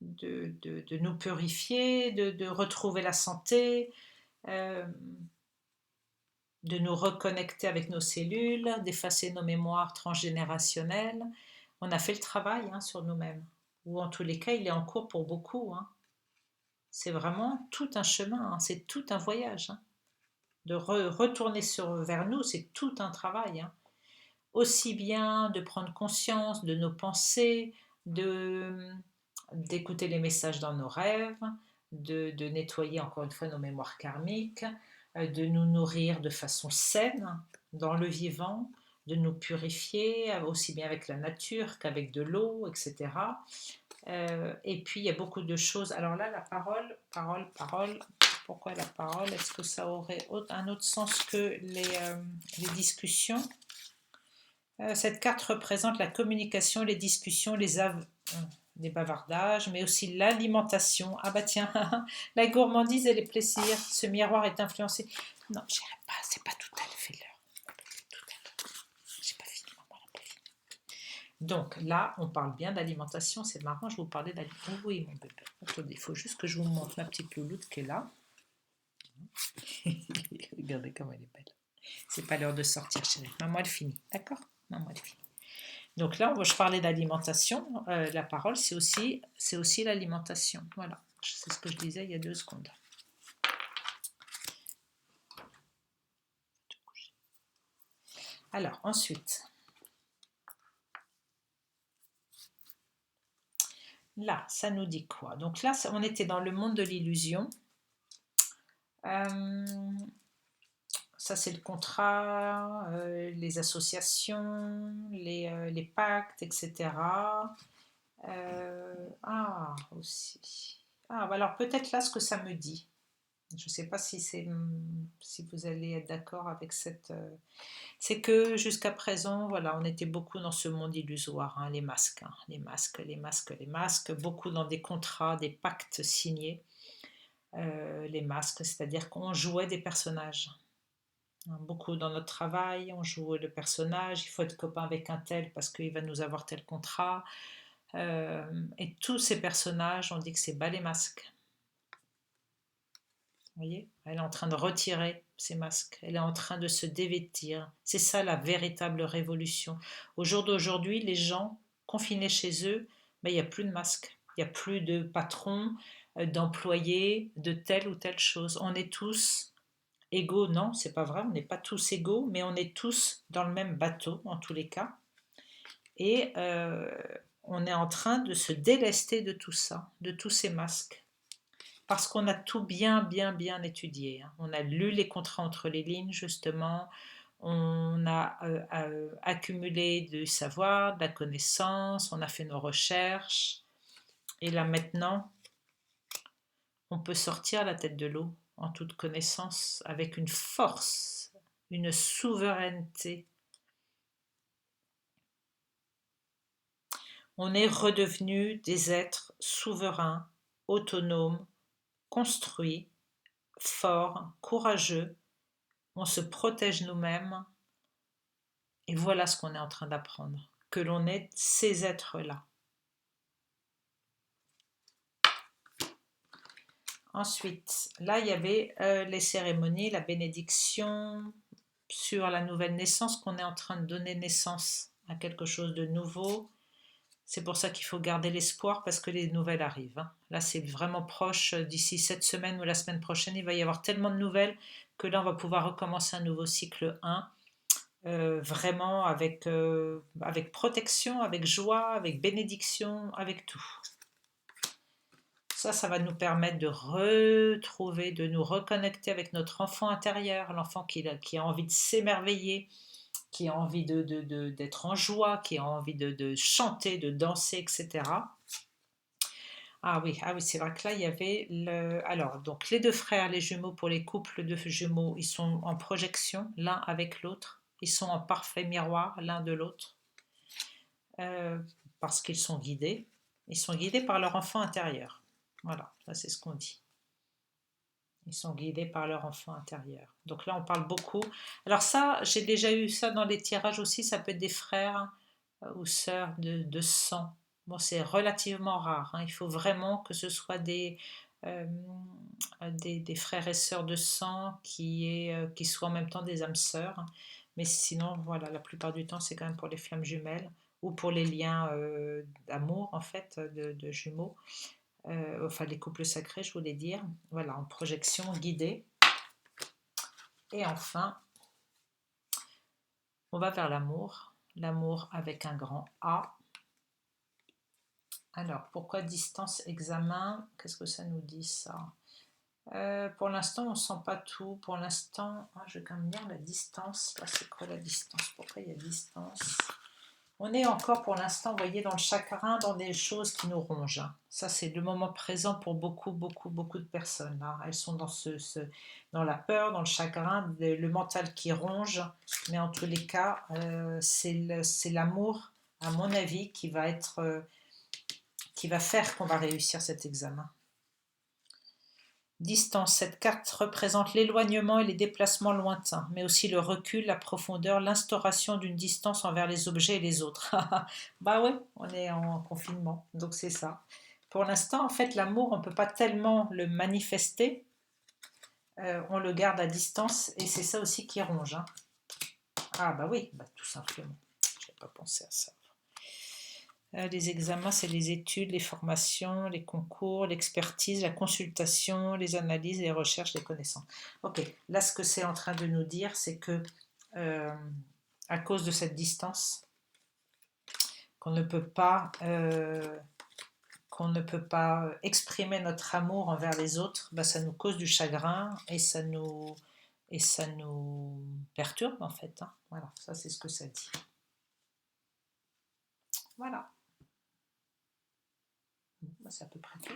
nous purifier, de retrouver la santé, de nous reconnecter avec nos cellules, d'effacer nos mémoires transgénérationnelles. On a fait le travail, hein, sur nous-mêmes. Ou en tous les cas, il est en cours pour beaucoup, hein. C'est vraiment tout un chemin, hein. C'est tout un voyage, hein. De retourner vers nous, c'est tout un travail, hein. Aussi bien de prendre conscience de nos pensées, d'écouter les messages dans nos rêves, de nettoyer encore une fois nos mémoires karmiques, de nous nourrir de façon saine dans le vivant, de nous purifier aussi bien avec la nature qu'avec de l'eau, etc. Et puis il y a beaucoup de choses. Alors là, la parole. Pourquoi la parole? Est-ce que ça aurait un autre sens que les discussions? Cette carte représente la communication, les discussions, les bavardages, mais aussi l'alimentation. Ah bah tiens, la gourmandise et les plaisirs. Ce miroir est influencé. Non, j'irai pas, c'est pas tout à fait l'heure. J'ai pas fini. Donc là, on parle bien d'alimentation. C'est marrant, je vous parlais d'alimentation. Oui, mon bébé. Attendez, il faut juste que je vous montre ma petite louloute qui est là. Regardez comme elle est belle. C'est pas l'heure de sortir, chérie. Maman, elle finit. D'accord? Maman, elle finit. Donc là, je parlais d'alimentation. La parole, c'est aussi l'alimentation. Voilà. C'est ce que je disais il y a 2 secondes. Alors, ensuite, là, ça nous dit quoi? Donc là, on était dans le monde de l'illusion. Ça, c'est le contrat, les associations, les pactes, etc. Aussi. Ah, bah alors peut-être là ce que ça me dit. Je ne sais pas si vous allez être d'accord avec cette. C'est que jusqu'à présent, voilà, on était beaucoup dans ce monde illusoire, hein, les masques, hein, les masques, les masques, les masques, beaucoup dans des contrats, des pactes signés, les masques, c'est-à-dire qu'on jouait des personnages. Hein, beaucoup dans notre travail, on joue le personnage, il faut être copain avec un tel parce qu'il va nous avoir tel contrat. Et tous ces personnages, on dit que c'est bas les masques. Vous voyez, elle est en train de retirer ses masques, elle est en train de se dévêtir. C'est ça la véritable révolution. Au jour d'aujourd'hui, les gens confinés chez eux, ben, il n'y a plus de masques, il n'y a plus de patrons, d'employés, de telle ou telle chose. On est tous égaux, non, c'est pas vrai, on n'est pas tous égaux, mais on est tous dans le même bateau en tous les cas. Et on est en train de se délester de tout ça, de tous ces masques. Parce qu'on a tout bien, bien, bien étudié. Hein. On a lu les contrats entre les lignes, justement. On a accumulé du savoir, de la connaissance. On a fait nos recherches. Et là, maintenant, on peut sortir la tête de l'eau en toute connaissance, avec une force, une souveraineté. On est redevenu des êtres souverains, autonomes, construits, forts, courageux. On se protège nous-mêmes. Et voilà ce qu'on est en train d'apprendre, que l'on est ces êtres-là. Ensuite, là, il y avait les cérémonies, la bénédiction sur la nouvelle naissance, qu'on est en train de donner naissance à quelque chose de nouveau. C'est pour ça qu'il faut garder l'espoir parce que les nouvelles arrivent. Hein. Là, c'est vraiment proche. D'ici cette semaine ou la semaine prochaine, il va y avoir tellement de nouvelles que là, on va pouvoir recommencer un nouveau cycle 1. Vraiment avec protection, avec joie, avec bénédiction, avec tout. Ça va nous permettre de retrouver, de nous reconnecter avec notre enfant intérieur, l'enfant qui a envie de s'émerveiller, qui a envie d'être en joie, qui a envie de chanter, de danser, etc. Ah oui, c'est vrai que là, il y avait alors, donc les 2 frères, les jumeaux, pour les couples de jumeaux, ils sont en projection l'un avec l'autre. Ils sont en parfait miroir l'un de l'autre. Parce qu'ils sont guidés. Ils sont guidés par leur enfant intérieur. Voilà, ça c'est ce qu'on dit. Ils sont guidés par leur enfant intérieur. Donc là, on parle beaucoup. Alors ça, j'ai déjà eu ça dans les tirages aussi. Ça peut être des frères ou sœurs de sang. Bon, c'est relativement rare. Hein. Il faut vraiment que ce soit des frères et sœurs de sang qui soient en même temps des âmes sœurs. Mais sinon, voilà, la plupart du temps, c'est quand même pour les flammes jumelles ou pour les liens d'amour, en fait, de jumeaux. Enfin, les couples sacrés, je voulais dire. Voilà, en projection guidée. Et enfin, on va vers l'amour. L'amour avec un grand A. Alors, pourquoi distance, examen? Qu'est-ce que ça nous dit, ça? Pour l'instant, on ne sent pas tout. Pour l'instant, je vais quand même lire la distance. Là, c'est quoi la distance? Pourquoi il y a distance? On est encore pour l'instant, vous voyez, dans le chagrin, dans des choses qui nous rongent. Ça, c'est le moment présent pour beaucoup, beaucoup, beaucoup de personnes. Hein. Elles sont dans la peur, dans le chagrin, le mental qui ronge. Mais en tous les cas, c'est l'amour, à mon avis, qui va faire qu'on va réussir cet examen. Distance, cette carte représente l'éloignement et les déplacements lointains, mais aussi le recul, la profondeur, l'instauration d'une distance envers les objets et les autres. Bah ouais, on est en confinement, donc c'est ça. Pour l'instant, en fait, l'amour, on ne peut pas tellement le manifester, on le garde à distance, et c'est ça aussi qui ronge, hein. Ah bah oui, bah, tout simplement. Je n'avais pas pensé à ça. Les examens, c'est les études, les formations, les concours, l'expertise, la consultation, les analyses, les recherches, les connaissances. Ok, là, ce que c'est en train de nous dire, c'est que euh, à cause de cette distance, qu'on ne peut pas, exprimer notre amour envers les autres, bah, ça nous cause du chagrin et ça nous perturbe en fait, hein. Voilà, ça c'est ce que ça dit. Voilà. C'est à peu près tout.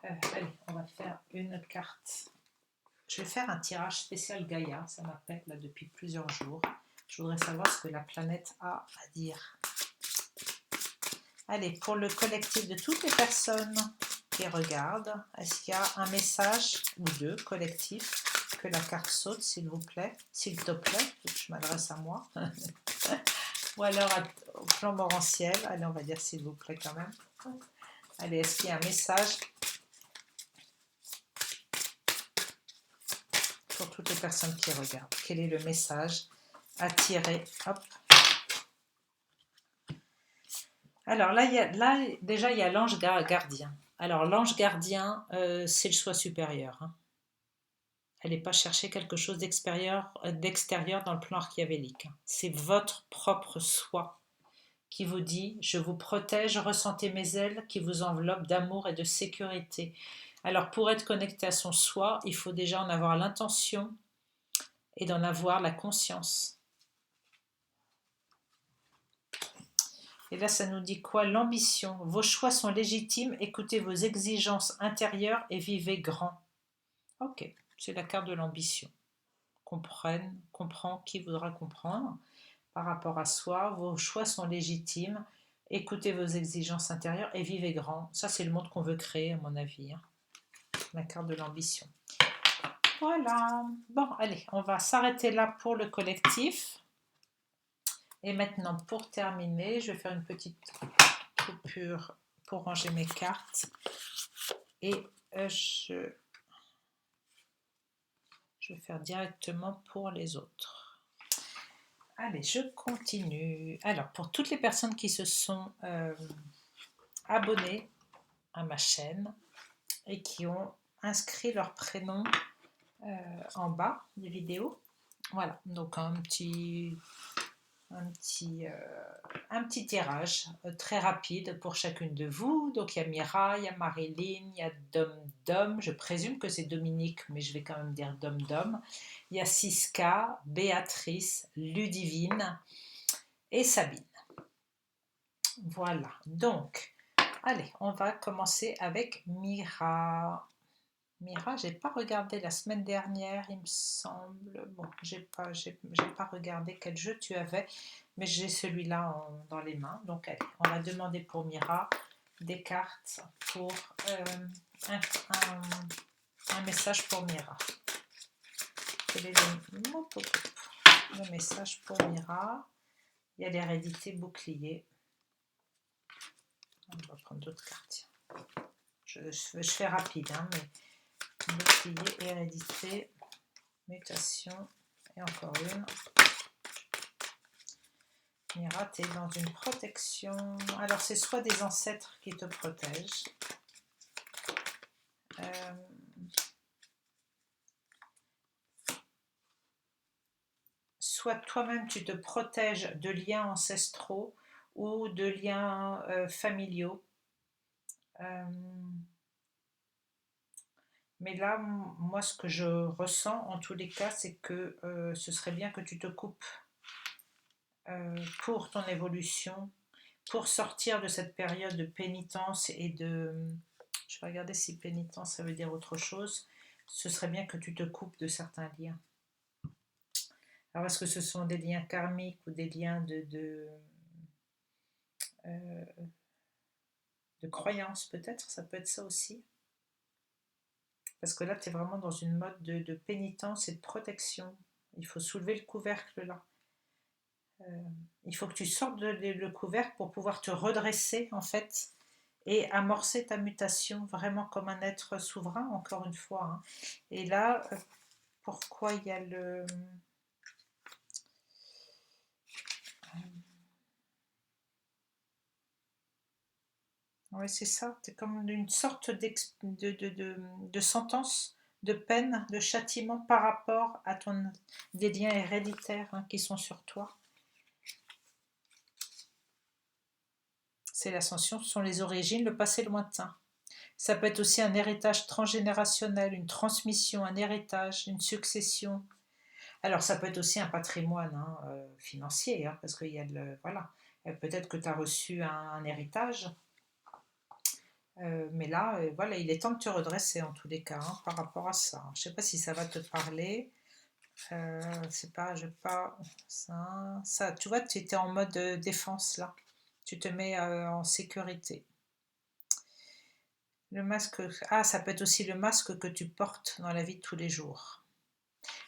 Allez, on va faire une carte. Je vais faire un tirage spécial Gaïa, ça m'appelle là depuis plusieurs jours. Je voudrais savoir ce que la planète a à dire. Allez, pour le collectif de toutes les personnes qui regardent, est-ce qu'il y a un message ou deux collectifs que la carte saute, s'il vous plaît, s'il te plaît, je m'adresse à moi, ou alors au plan morantiel, allez, on va dire s'il vous plaît quand même. Allez, est-ce qu'il y a un message pour toutes les personnes qui regardent? Quel est le message à tirer? Hop. Alors là, déjà, il y a l'ange gardien. Alors l'ange gardien, c'est le soi supérieur, hein. Allez pas chercher quelque chose d'extérieur dans le plan archiavélique, hein. C'est votre propre soi qui vous dit « Je vous protège, ressentez mes ailes qui vous enveloppent d'amour et de sécurité ». Alors pour être connecté à son soi, il faut déjà en avoir l'intention et d'en avoir la conscience. Et là, ça nous dit quoi? L'ambition. Vos choix sont légitimes, écoutez vos exigences intérieures et vivez grand. Ok, c'est la carte de l'ambition. Comprends qui voudra comprendre par rapport à soi. Vos choix sont légitimes, écoutez vos exigences intérieures et vivez grand. Ça, c'est le monde qu'on veut créer, à mon avis, hein. La carte de l'ambition. Voilà. Bon, allez, on va s'arrêter là pour le collectif. Et maintenant, pour terminer, je vais faire une petite coupure pour ranger mes cartes. Et je vais faire directement pour les autres. Allez, je continue. Alors, pour toutes les personnes qui se sont abonnées à ma chaîne et qui ont inscrit leur prénom en bas des vidéos, voilà, donc un petit tirage très rapide pour chacune de vous. Donc il y a Mira, il y a Marilyn, il y a Dom, je présume que c'est Dominique, mais je vais quand même dire Dom. Il y a Siska, Béatrice, Ludivine et Sabine. Voilà, donc, allez, on va commencer avec Mira. Mira, j'ai pas regardé la semaine dernière, il me semble. Bon, j'ai pas regardé quel jeu tu avais, mais j'ai celui-là dans les mains. Donc, allez, on va demander pour Mira des cartes pour un message pour Mira. Quel est le message pour Mira? Il y a l'hérédité bouclier. On va prendre d'autres cartes. Je fais rapide, hein, mais bouclier, hérédité, mutation, et encore une. Mira, tu es dans une protection. Alors, c'est soit des ancêtres qui te protègent, soit toi-même tu te protèges de liens ancestraux ou de liens familiaux. Mais là, moi, ce que je ressens en tous les cas, c'est que ce serait bien que tu te coupes pour ton évolution, pour sortir de cette période de pénitence et de... Je vais regarder si pénitence, ça veut dire autre chose. Ce serait bien que tu te coupes de certains liens. Alors, est-ce que ce sont des liens karmiques ou des liens de croyance peut-être? Ça peut être ça aussi. Parce que là, tu es vraiment dans une mode de pénitence et de protection. Il faut soulever le couvercle là. Il faut que tu sortes le couvercle pour pouvoir te redresser en fait et amorcer ta mutation vraiment comme un être souverain, encore une fois. Hein. Et là, pourquoi il y a le... Oui, c'est ça. C'est comme une sorte de sentence, de peine, de châtiment par rapport à des liens héréditaires hein, qui sont sur toi. C'est l'ascension, ce sont les origines, le passé lointain. Ça peut être aussi un héritage transgénérationnel, une transmission, un héritage, une succession. Alors ça peut être aussi un patrimoine hein, financier, hein, parce qu'il y a voilà. Peut-être que tu as reçu un héritage, mais là, voilà, il est temps de te redresser en tous les cas hein, par rapport à ça. Je ne sais pas si ça va te parler. C'est pas, je pas ça. Tu vois, tu étais en mode défense là. Tu te mets en sécurité. Le masque, ça peut être aussi le masque que tu portes dans la vie de tous les jours.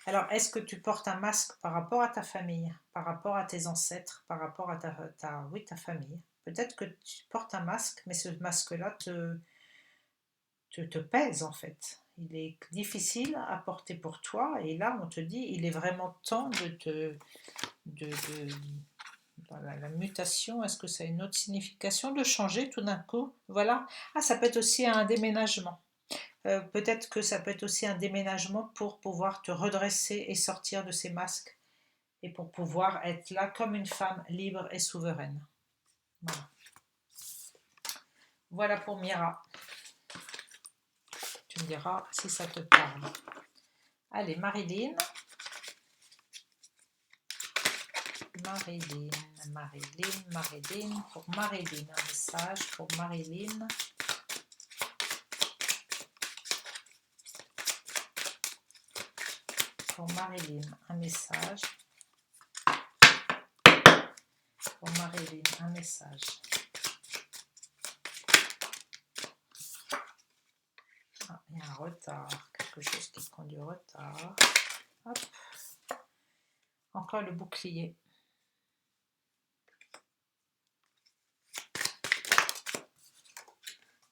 Alors, est-ce que tu portes un masque par rapport à ta famille, par rapport à tes ancêtres, par rapport à ta famille? Peut-être que tu portes un masque, mais ce masque-là te pèse en fait. Il est difficile à porter pour toi, et là, on te dit, il est vraiment temps la mutation, est-ce que ça a une autre signification de changer tout d'un coup? Voilà. Ah, ça peut être aussi un déménagement. Peut-être que ça peut être aussi un déménagement pour pouvoir te redresser et sortir de ces masques et pour pouvoir être là comme une femme libre et souveraine. Voilà, voilà pour Mira. Tu me diras si ça te parle. Allez, Marilyn. Marilyn. Pour Marilyn, un message pour Marilyn. Pour Marilyn, un message. Pour Marilyn, un message. Ah, il y a un retard, quelque chose qui prend du retard. Hop. Encore le bouclier.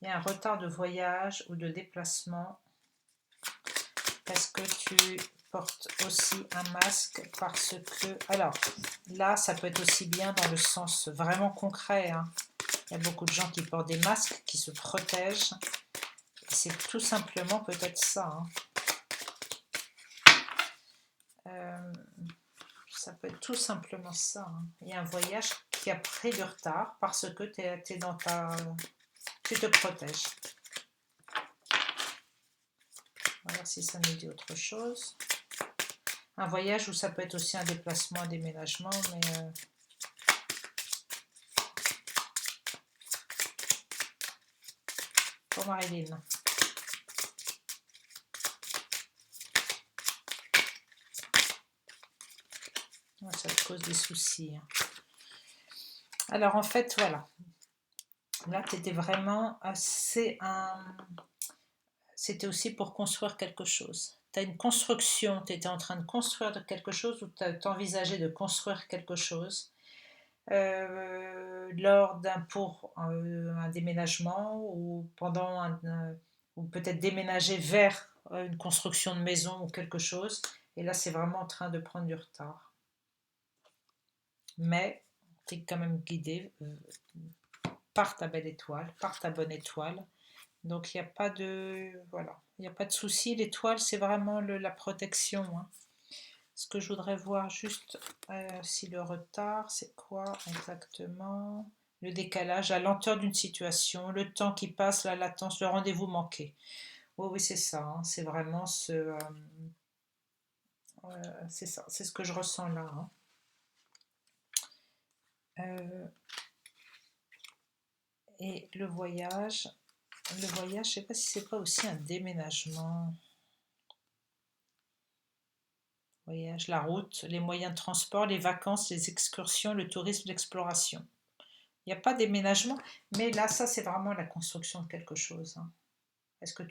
Il y a un retard de voyage ou de déplacement parce que tu portes aussi un masque parce que... Alors, là, ça peut être aussi bien dans le sens vraiment concret. Hein. Il y a beaucoup de gens qui portent des masques, qui se protègent. C'est tout simplement peut-être ça. Hein. Ça peut être tout simplement ça. Hein. Il y a un voyage qui a pris du retard parce que tu es dans ta... Tu te protèges. On va voir si ça nous dit autre chose. Un voyage où ça peut être aussi un déplacement, un déménagement, mais... Pour Marilyn. Ça te cause des soucis. Hein. Alors en fait, voilà. Là, tu étais vraiment... C'était aussi pour construire quelque chose. Tu as une construction, tu étais en train de construire quelque chose ou tu envisageais de construire quelque chose lors pour un déménagement ou pendant ou peut-être déménager vers une construction de maison ou quelque chose. Et là, c'est vraiment en train de prendre du retard. Mais tu es quand même guidé par ta belle étoile, par ta bonne étoile. Donc il n'y a pas de voilà, il n'y a pas de souci. L'étoile, c'est vraiment la protection. Hein. Ce que je voudrais voir juste si le retard, c'est quoi exactement? Le décalage, la lenteur d'une situation, le temps qui passe, la latence, le rendez-vous manqué. Oh, oui, c'est ça. Hein. C'est vraiment c'est ça. C'est ce que je ressens là. Hein. Et le voyage, je ne sais pas si c'est pas aussi un déménagement. Voyage, la route, les moyens de transport, les vacances, les excursions, le tourisme, l'exploration. Il n'y a pas déménagement, mais là, ça, c'est vraiment la construction de quelque chose. Hein. Est-ce que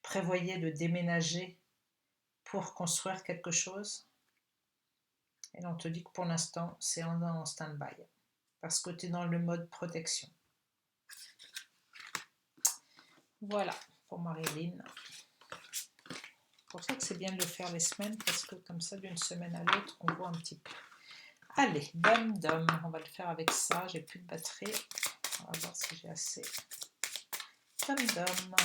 prévoyais de déménager pour construire quelque chose. Et là, on te dit que pour l'instant, c'est en stand-by parce que tu es dans le mode protection. Voilà pour Marilyn. C'est pour ça que c'est bien de le faire les semaines, parce que comme ça, d'une semaine à l'autre, on voit un petit peu. Allez, dom dom, on va le faire avec ça. J'ai plus de batterie. On va voir si j'ai assez. Dom dom.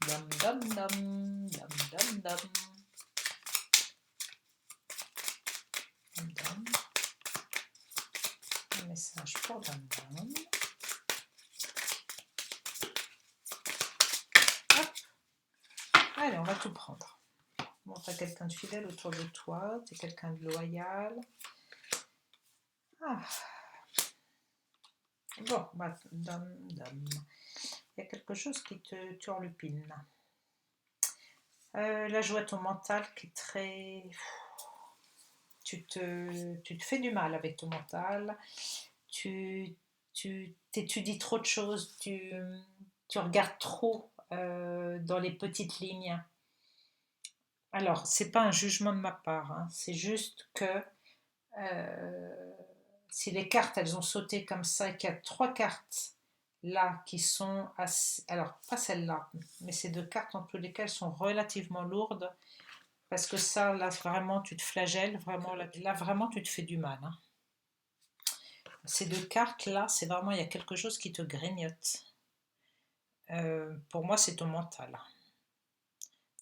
Dom dom dom. Dom dom dom. Dom dom. Un message pour dom dom. Hop. Allez, on va tout prendre. Bon, tu as quelqu'un de fidèle autour de toi, tu es quelqu'un de loyal. Ah. Bon, bah, dom, dom. Il y a quelque chose qui te turlupine. La joie, ton mental qui est très... Tu te fais du mal avec ton mental. Tu t'étudies trop de choses. Tu regardes trop dans les petites lignes. Alors, c'est pas un jugement de ma part, hein, c'est juste que si les cartes elles ont sauté comme ça et qu'il y a 3 cartes là qui sont assez, alors pas celle-là, mais ces 2 cartes en tous les cas elles sont relativement lourdes parce que ça là vraiment tu te flagelles, vraiment là vraiment tu te fais du mal. Hein. Ces 2 cartes là c'est vraiment il y a quelque chose qui te grignote. Pour moi c'est ton mental.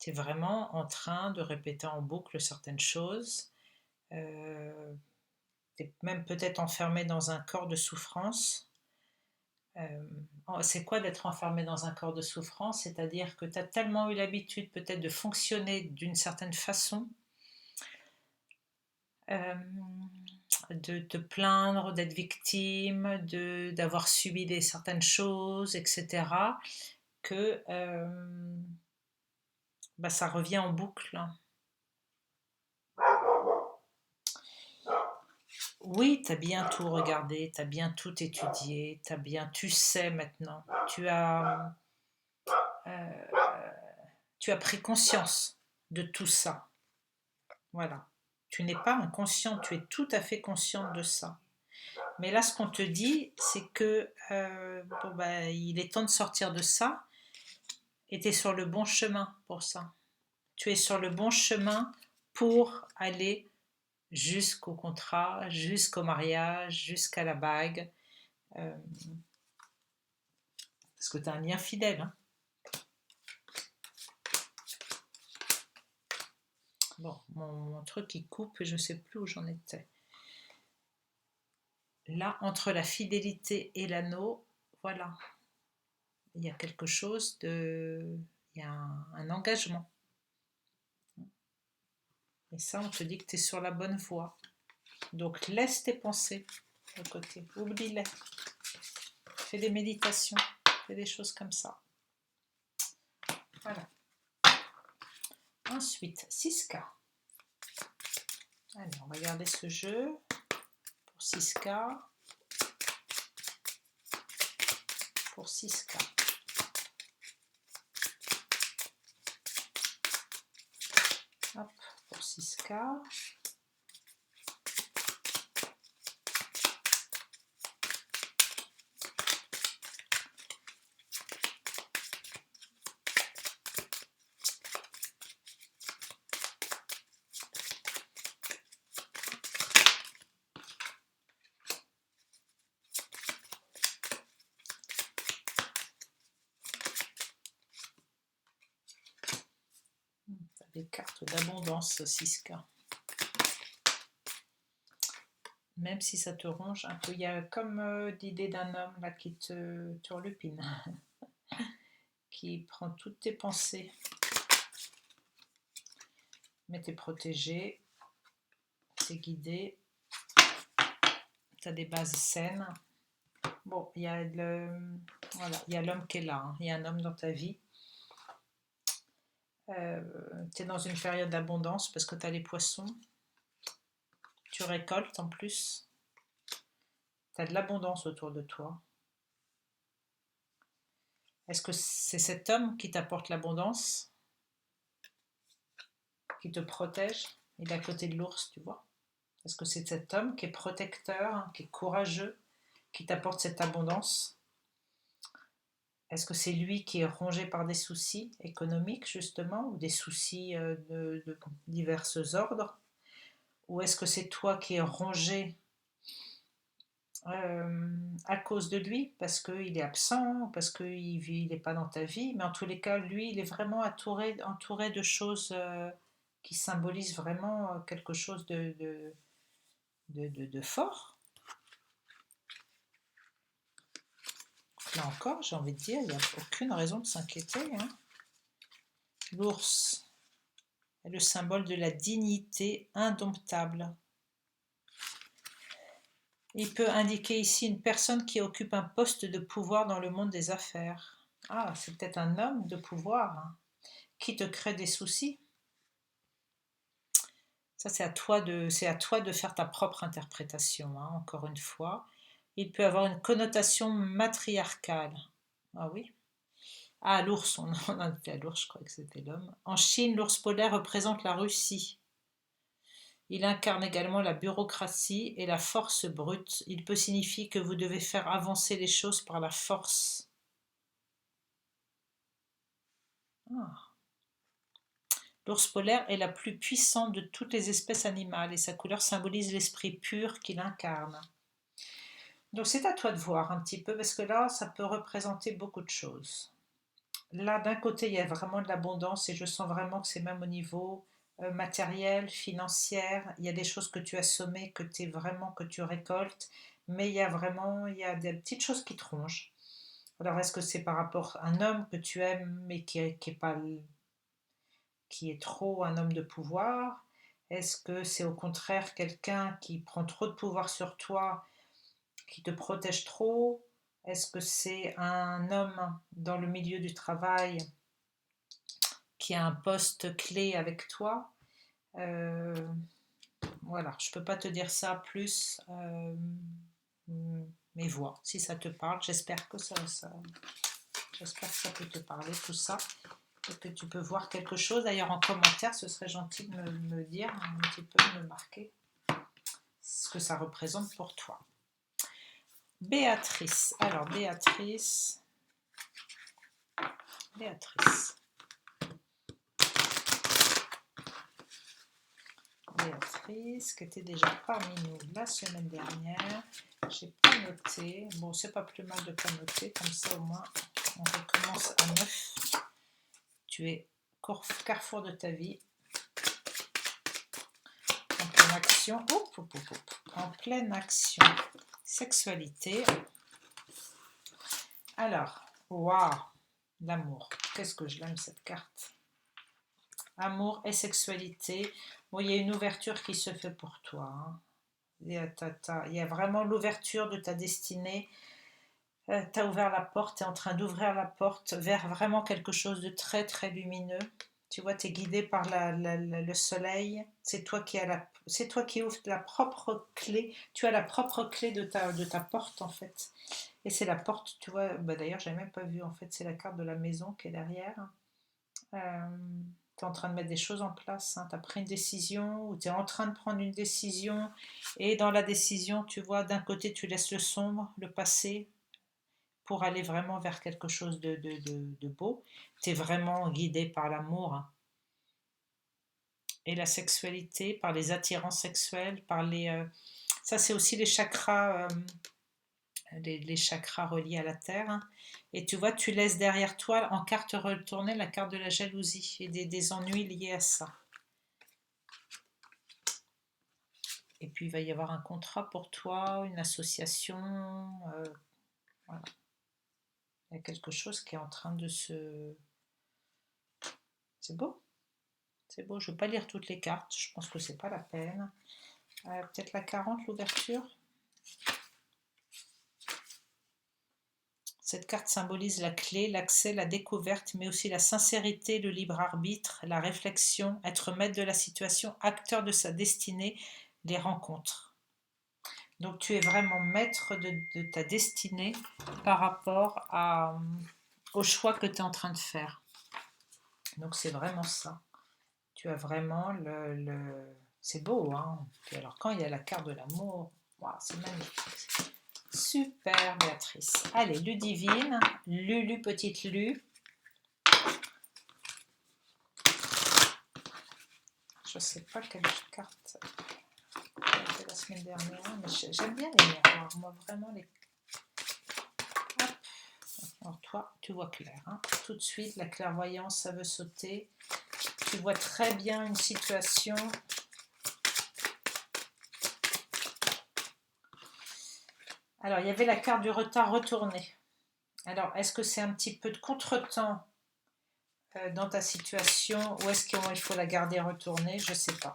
Tu es vraiment en train de répéter en boucle certaines choses. Tu es même peut-être enfermé dans un corps de souffrance. C'est quoi d'être enfermé dans un corps de souffrance? C'est-à-dire que tu as tellement eu l'habitude peut-être de fonctionner d'une certaine façon, de te plaindre, d'être victime, d'avoir subi certaines choses, etc., que bah, ça revient en boucle. Oui, tu as bien tout regardé, tu as bien tout étudié, tu sais maintenant, tu as pris conscience de tout ça. Voilà. Tu n'es pas inconscient, tu es tout à fait consciente de ça. Mais là, ce qu'on te dit, c'est que bon, bah, il est temps de sortir de ça et tu es sur le bon chemin pour ça. Tu es sur le bon chemin pour aller jusqu'au contrat, jusqu'au mariage, jusqu'à la bague. Parce que tu as un lien fidèle. Hein. Bon, mon truc qui coupe et je ne sais plus où j'en étais. Là, entre la fidélité et l'anneau, voilà. Il y a quelque chose de... Il y a un engagement. Et ça, on te dit que tu es sur la bonne voie. Donc, laisse tes pensées de côté. Oublie-les. Fais des méditations. Fais des choses comme ça. Voilà. Ensuite, 6K. Allez, on va garder ce jeu pour 6K. Pour 6K. Hop, pour 6K. Des cartes d'abondance 6K. Même si ça te ronge un peu, il y a comme l'idée d'un homme là qui te turlupine, qui prend toutes tes pensées. Mais tu es protégé, tu es guidé, tu as des bases saines. Bon, il y a l'homme qui est là, hein. Il y a un homme dans ta vie. Tu es dans une période d'abondance parce que tu as les poissons. Tu récoltes en plus. Tu as de l'abondance autour de toi. Est-ce que c'est cet homme qui t'apporte l'abondance, qui te protège? Il est à côté de l'ours, tu vois. Est-ce que c'est cet homme qui est protecteur, hein, qui est courageux, qui t'apporte cette abondance? Est-ce que c'est lui qui est rongé par des soucis économiques, justement, ou des soucis de divers ordres? Ou est-ce que c'est toi qui es rongé à cause de lui, parce qu'il est absent, parce qu'il n'est pas dans ta vie, mais en tous les cas, lui, il est vraiment entouré de choses qui symbolisent vraiment quelque chose de fort. Là encore, j'ai envie de dire, il n'y a aucune raison de s'inquiéter. Hein. L'ours est le symbole de la dignité indomptable. Il peut indiquer ici une personne qui occupe un poste de pouvoir dans le monde des affaires. Ah, c'est peut-être un homme de pouvoir hein, qui te crée des soucis. Ça, c'est à toi de faire ta propre interprétation, hein, encore une fois. Il peut avoir une connotation matriarcale. Ah oui. Ah, l'ours, on a dit à l'ours, je crois que c'était l'homme. En Chine, l'ours polaire représente la Russie. Il incarne également la bureaucratie et la force brute. Il peut signifier que vous devez faire avancer les choses par la force. Ah. L'ours polaire est la plus puissante de toutes les espèces animales et sa couleur symbolise l'esprit pur qu'il incarne. Donc c'est à toi de voir un petit peu parce que là, ça peut représenter beaucoup de choses. Là, d'un côté, il y a vraiment de l'abondance et je sens vraiment que c'est même au niveau matériel, financier. Il y a des choses que tu as semées, que tu récoltes, mais il y a des petites choses qui te rongent. Alors, est-ce que c'est par rapport à un homme que tu aimes, mais qui est trop un homme de pouvoir? Est-ce que c'est au contraire quelqu'un qui prend trop de pouvoir sur toi, qui te protège trop? Est-ce que c'est un homme dans le milieu du travail qui a un poste clé avec toi? Euh, voilà, je ne peux pas te dire ça plus, mais vois si ça te parle. J'espère que j'espère que ça peut te parler tout ça et que tu peux voir quelque chose. D'ailleurs, en commentaire, ce serait gentil de me dire un petit peu, de me marquer ce que ça représente pour toi. Béatrice. Alors, Béatrice. Béatrice, qui était déjà parmi nous la semaine dernière. J'ai pas noté. Bon, c'est pas plus mal de pas noter, comme ça au moins on recommence à neuf. Tu es carrefour de ta vie. En pleine action. En pleine action. Sexualité. Alors, waouh, l'amour. Qu'est-ce que je l'aime cette carte. Amour et sexualité. Bon, il y a une ouverture qui se fait pour toi. Hein. Il y a vraiment l'ouverture de ta destinée. Tu as ouvert la porte, tu es en train d'ouvrir la porte vers vraiment quelque chose de très très lumineux. Tu vois, tu es guidé par le soleil. C'est toi qui ouvres la propre clé. Tu as la propre clé de ta porte en fait. Et c'est la porte, tu vois, bah d'ailleurs, je n'avais même pas vu en fait, c'est la carte de la maison qui est derrière. Tu es en train de mettre des choses en place, hein. Tu as pris une décision ou tu es en train de prendre une décision et dans la décision, tu vois, d'un côté, tu laisses le sombre, le passé, pour aller vraiment vers quelque chose de beau. Tu es vraiment guidé par l'amour hein. Et la sexualité, par les attirances sexuelles, par les... ça, c'est aussi les chakras, les chakras reliés à la terre. Hein. Et tu vois, tu laisses derrière toi, en carte retournée, la carte de la jalousie et des ennuis liés à ça. Et puis, il va y avoir un contrat pour toi, une association. Voilà. Il y a quelque chose qui est en train de se... C'est beau. C'est beau. Je ne vais pas lire toutes les cartes. Je pense que c'est pas la peine. Peut-être la 40, l'ouverture. Cette carte symbolise la clé, l'accès, la découverte, mais aussi la sincérité, le libre arbitre, la réflexion, être maître de la situation, acteur de sa destinée, les rencontres. Donc tu es vraiment maître de ta destinée par rapport à au choix que tu es en train de faire. Donc c'est vraiment ça. Tu as vraiment c'est beau, hein. Puis alors quand il y a la carte de l'amour, wow, c'est magnifique. Super Béatrice. Allez, Ludivine, Lulu, petite Lu. Je ne sais pas quelle carte c'était la semaine dernière, mais j'aime bien les miroirs. Moi, vraiment, les... Hop. Alors toi, tu vois clair. Hein. Tout de suite, la clairvoyance, ça veut sauter. Tu vois très bien une situation. Alors, il y avait la carte du retard retourné. Alors, est-ce que c'est un petit peu de contretemps dans ta situation ou est-ce qu'il faut la garder retournée? Je ne sais pas.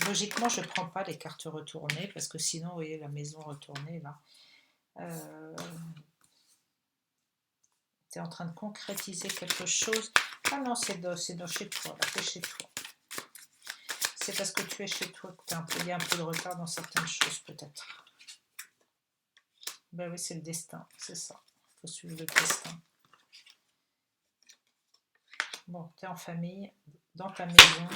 Logiquement, je ne prends pas les cartes retournées parce que sinon, vous voyez la maison retournée là. Tu es en train de concrétiser quelque chose. Ah non, c'est chez toi. Là, c'est chez toi. C'est parce que tu es chez toi qu'il y a un peu de retard dans certaines choses peut-être. Ben oui, c'est le destin, c'est ça. Il faut suivre le destin. Bon, tu es en famille, dans ta maison.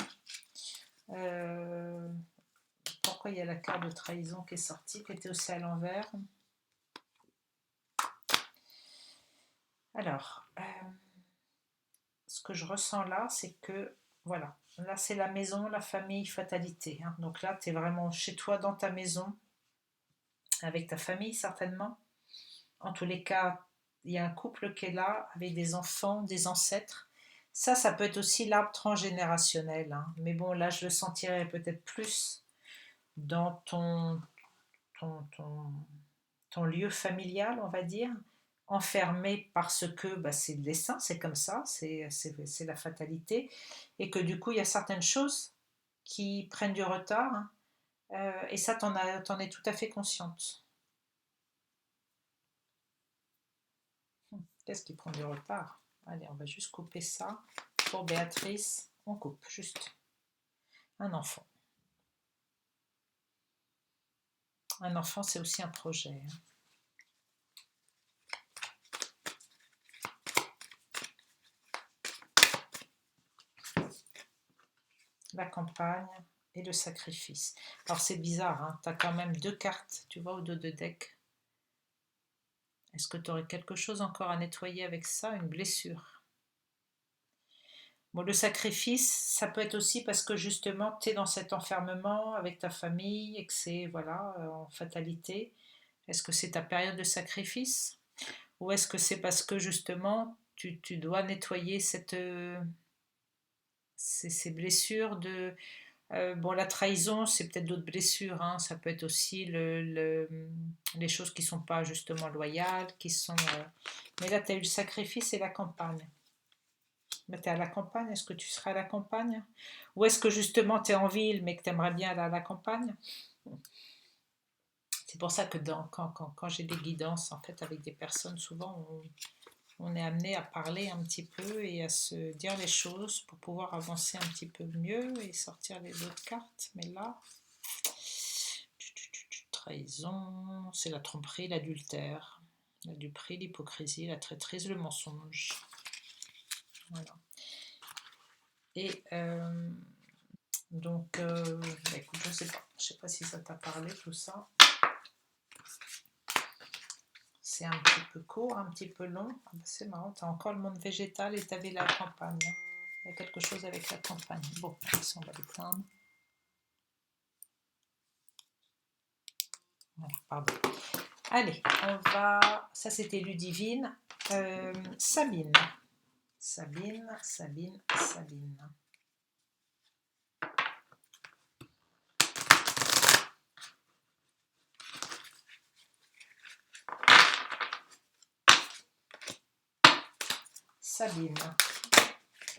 Pourquoi il y a la carte de trahison qui est sortie, qui était aussi à l'envers? Alors, ce que je ressens là, c'est que, voilà, là c'est la maison, la famille, fatalité. Hein. Donc là, tu es vraiment chez toi, dans ta maison, avec ta famille certainement. En tous les cas, il y a un couple qui est là, avec des enfants, des ancêtres. Ça peut être aussi l'arbre transgénérationnel. Hein. Mais bon, là, je le sentirais peut-être plus dans ton lieu familial, on va dire, enfermé parce que c'est le destin, c'est comme ça, c'est la fatalité, et que du coup, il y a certaines choses qui prennent du retard, hein, et ça, t'en es tout à fait consciente. Qu'est-ce qui prend du retard? Allez, on va juste couper ça. Pour Béatrice, on coupe juste un enfant. Un enfant, c'est aussi un projet. Hein. La campagne et le sacrifice. Alors c'est bizarre, hein, tu as quand même deux cartes, tu vois, au dos de deck. Est-ce que tu aurais quelque chose encore à nettoyer avec ça, une blessure? Bon, le sacrifice, ça peut être aussi parce que justement, tu es dans cet enfermement avec ta famille et que c'est, voilà, en fatalité. Est-ce que c'est ta période de sacrifice? Ou est-ce que c'est parce que justement, tu dois nettoyer ces blessures de... bon, la trahison, c'est peut-être d'autres blessures. Hein. Ça peut être aussi les choses qui ne sont pas justement loyales, qui sont... Mais là, tu as eu le sacrifice et la campagne. Mais tu es à la campagne, est-ce que tu seras à la campagne? Ou est-ce que justement tu es en ville mais que tu aimerais bien aller à la campagne? C'est pour ça que quand j'ai des guidances en fait avec des personnes, souvent on est amené à parler un petit peu et à se dire les choses pour pouvoir avancer un petit peu mieux et sortir les autres cartes. Mais là, trahison, c'est la tromperie, l'adultère, la duperie, l'hypocrisie, la traîtrise, le mensonge. Voilà. Et donc, écoute, je sais pas si ça t'a parlé tout ça. C'est un petit peu court, un petit peu long. Ah, c'est marrant, tu as encore le monde végétal et tu avais la campagne. Hein. Il y a quelque chose avec la campagne. Bon, ça, on va l'éteindre. Voilà, pardon. Allez, on va... Ça, c'était Ludivine. Sabine. Sabine. Sabine.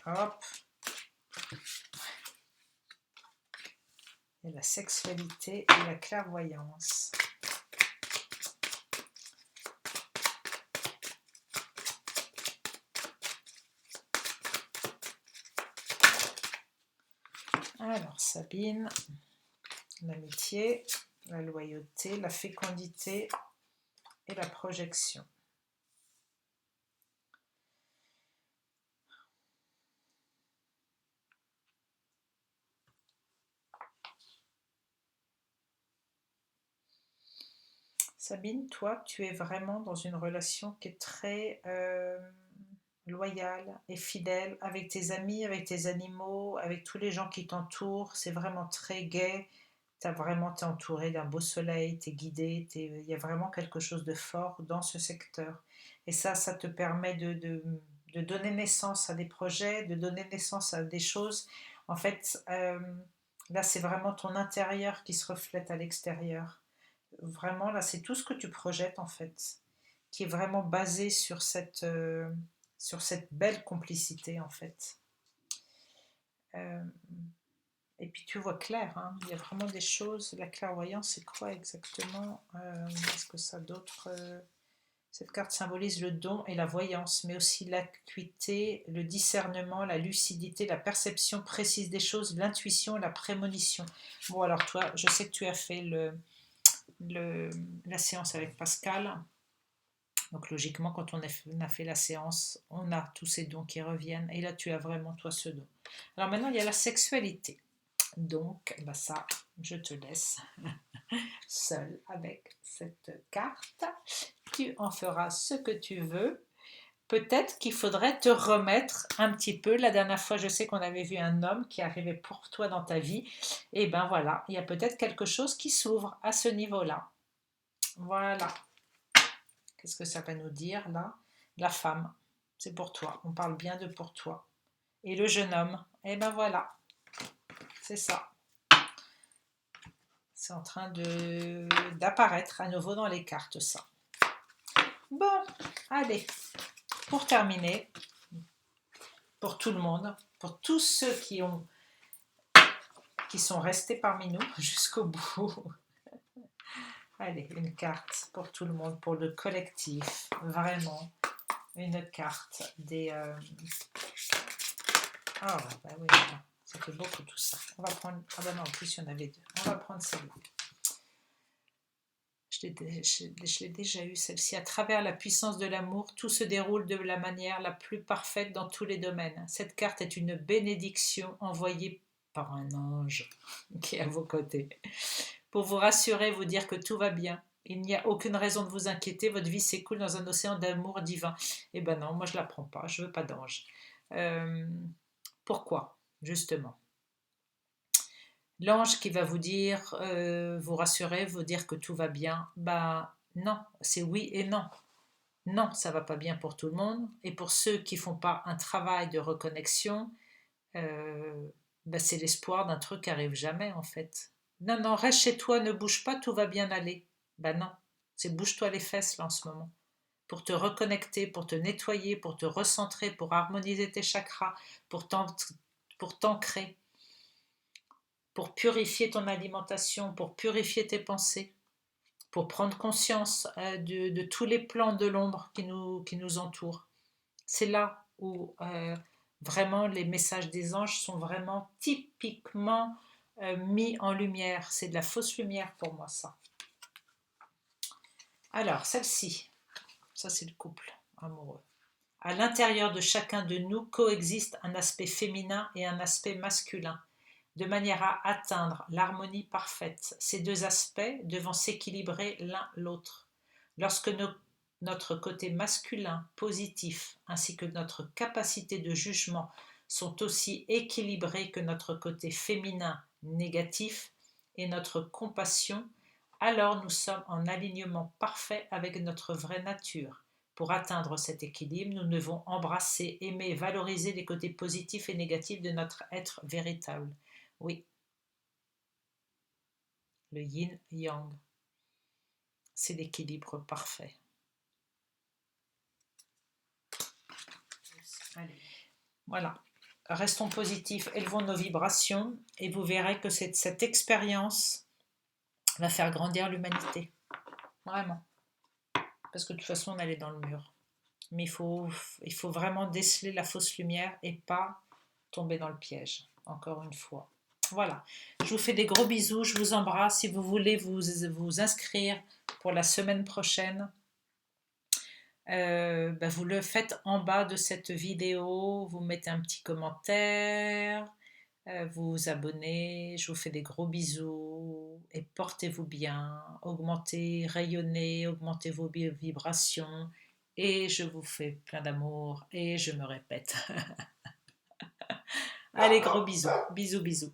Hop. Et la sexualité et la clairvoyance. Alors, Sabine, l'amitié, la loyauté, la fécondité et la projection. Sabine, toi, tu es vraiment dans une relation qui est très loyale et fidèle avec tes amis, avec tes animaux, avec tous les gens qui t'entourent. C'est vraiment très gai. T'es entouré d'un beau soleil, t'es guidé, il y a vraiment quelque chose de fort dans ce secteur. Et ça te permet de donner naissance à des projets, de donner naissance à des choses. En fait, là, c'est vraiment ton intérieur qui se reflète à l'extérieur. Vraiment, là, c'est tout ce que tu projettes, en fait, qui est vraiment basé sur cette belle complicité, en fait. Euh, et puis tu vois clair, hein, il y a vraiment des choses. La clairvoyance, c'est quoi exactement? Est-ce que ça a d'autres. Cette carte symbolise le don et la voyance, mais aussi l'acuité, le discernement, la lucidité, la perception précise des choses, l'intuition, la prémonition. Bon, alors toi, je sais que tu as fait la séance avec Pascal. Donc logiquement, quand on a fait la séance, on a tous ces dons qui reviennent. Et là, tu as vraiment toi ce don. Alors maintenant, il y a la sexualité. Donc, bah ça, je te laisse seul avec cette carte. Tu en feras ce que tu veux. Peut-être qu'il faudrait te remettre un petit peu. La dernière fois, je sais qu'on avait vu un homme qui arrivait pour toi dans ta vie. Et ben voilà, il y a peut-être quelque chose qui s'ouvre à ce niveau-là. Voilà. Qu'est-ce que ça va nous dire là? La femme, c'est pour toi. On parle bien de pour toi. Et le jeune homme, et ben voilà, c'est ça. C'est en train d'apparaître à nouveau dans les cartes, ça. Bon, allez, pour terminer, pour tout le monde, pour tous ceux qui sont restés parmi nous jusqu'au bout. Allez, une carte pour tout le monde, pour le collectif, vraiment. Une carte des... Ah, bah oui, ça fait beaucoup tout ça. On va prendre... Ah bah non, en plus il y en avait deux. On va prendre celle-là. Je l'ai déjà eu, celle-ci. À travers la puissance de l'amour, tout se déroule de la manière la plus parfaite dans tous les domaines. Cette carte est une bénédiction envoyée par un ange qui est à vos côtés. Pour vous rassurer, vous dire que tout va bien. Il n'y a aucune raison de vous inquiéter, votre vie s'écoule dans un océan d'amour divin. Eh ben non, moi je ne la prends pas, je ne veux pas d'ange. Pourquoi, justement? L'ange qui va vous dire, vous rassurer, vous dire que tout va bien, ben non, c'est oui et non. Non, ça va pas bien pour tout le monde. Et pour ceux qui font pas un travail de reconnexion, ben c'est l'espoir d'un truc qui arrive jamais en fait. Non, non, reste chez toi, ne bouge pas, tout va bien aller. Ben non, c'est bouge-toi les fesses là en ce moment. Pour te reconnecter, pour te nettoyer, pour te recentrer, pour harmoniser tes chakras, pour t'ancrer, pour purifier ton alimentation, pour purifier tes pensées, pour prendre conscience de tous les plans de l'ombre qui nous entourent. C'est là où vraiment les messages des anges sont vraiment typiquement mis en lumière. C'est de la fausse lumière pour moi, ça. Alors, celle-ci, ça c'est le couple amoureux. À l'intérieur de chacun de nous coexiste un aspect féminin et un aspect masculin, de manière à atteindre l'harmonie parfaite, ces deux aspects devant s'équilibrer l'un l'autre. Lorsque notre côté masculin positif ainsi que notre capacité de jugement sont aussi équilibrés que notre côté féminin négatif et notre compassion, alors nous sommes en alignement parfait avec notre vraie nature. Pour atteindre cet équilibre, nous devons embrasser, aimer, valoriser les côtés positifs et négatifs de notre être véritable. Oui, le yin-yang, c'est l'équilibre parfait. Allez. Voilà, restons positifs, élevons nos vibrations et vous verrez que cette expérience va faire grandir l'humanité. Vraiment. Parce que de toute façon, on allait dans le mur. Mais il faut vraiment déceler la fausse lumière et pas tomber dans le piège, encore une fois. Voilà, je vous fais des gros bisous, je vous embrasse. Si vous voulez vous inscrire pour la semaine prochaine, vous le faites en bas de cette vidéo, vous mettez un petit commentaire, vous vous abonnez, je vous fais des gros bisous et portez-vous bien, augmentez, rayonnez, augmentez vos vibrations et je vous fais plein d'amour et je me répète. Allez, gros bisous, bisous, bisous.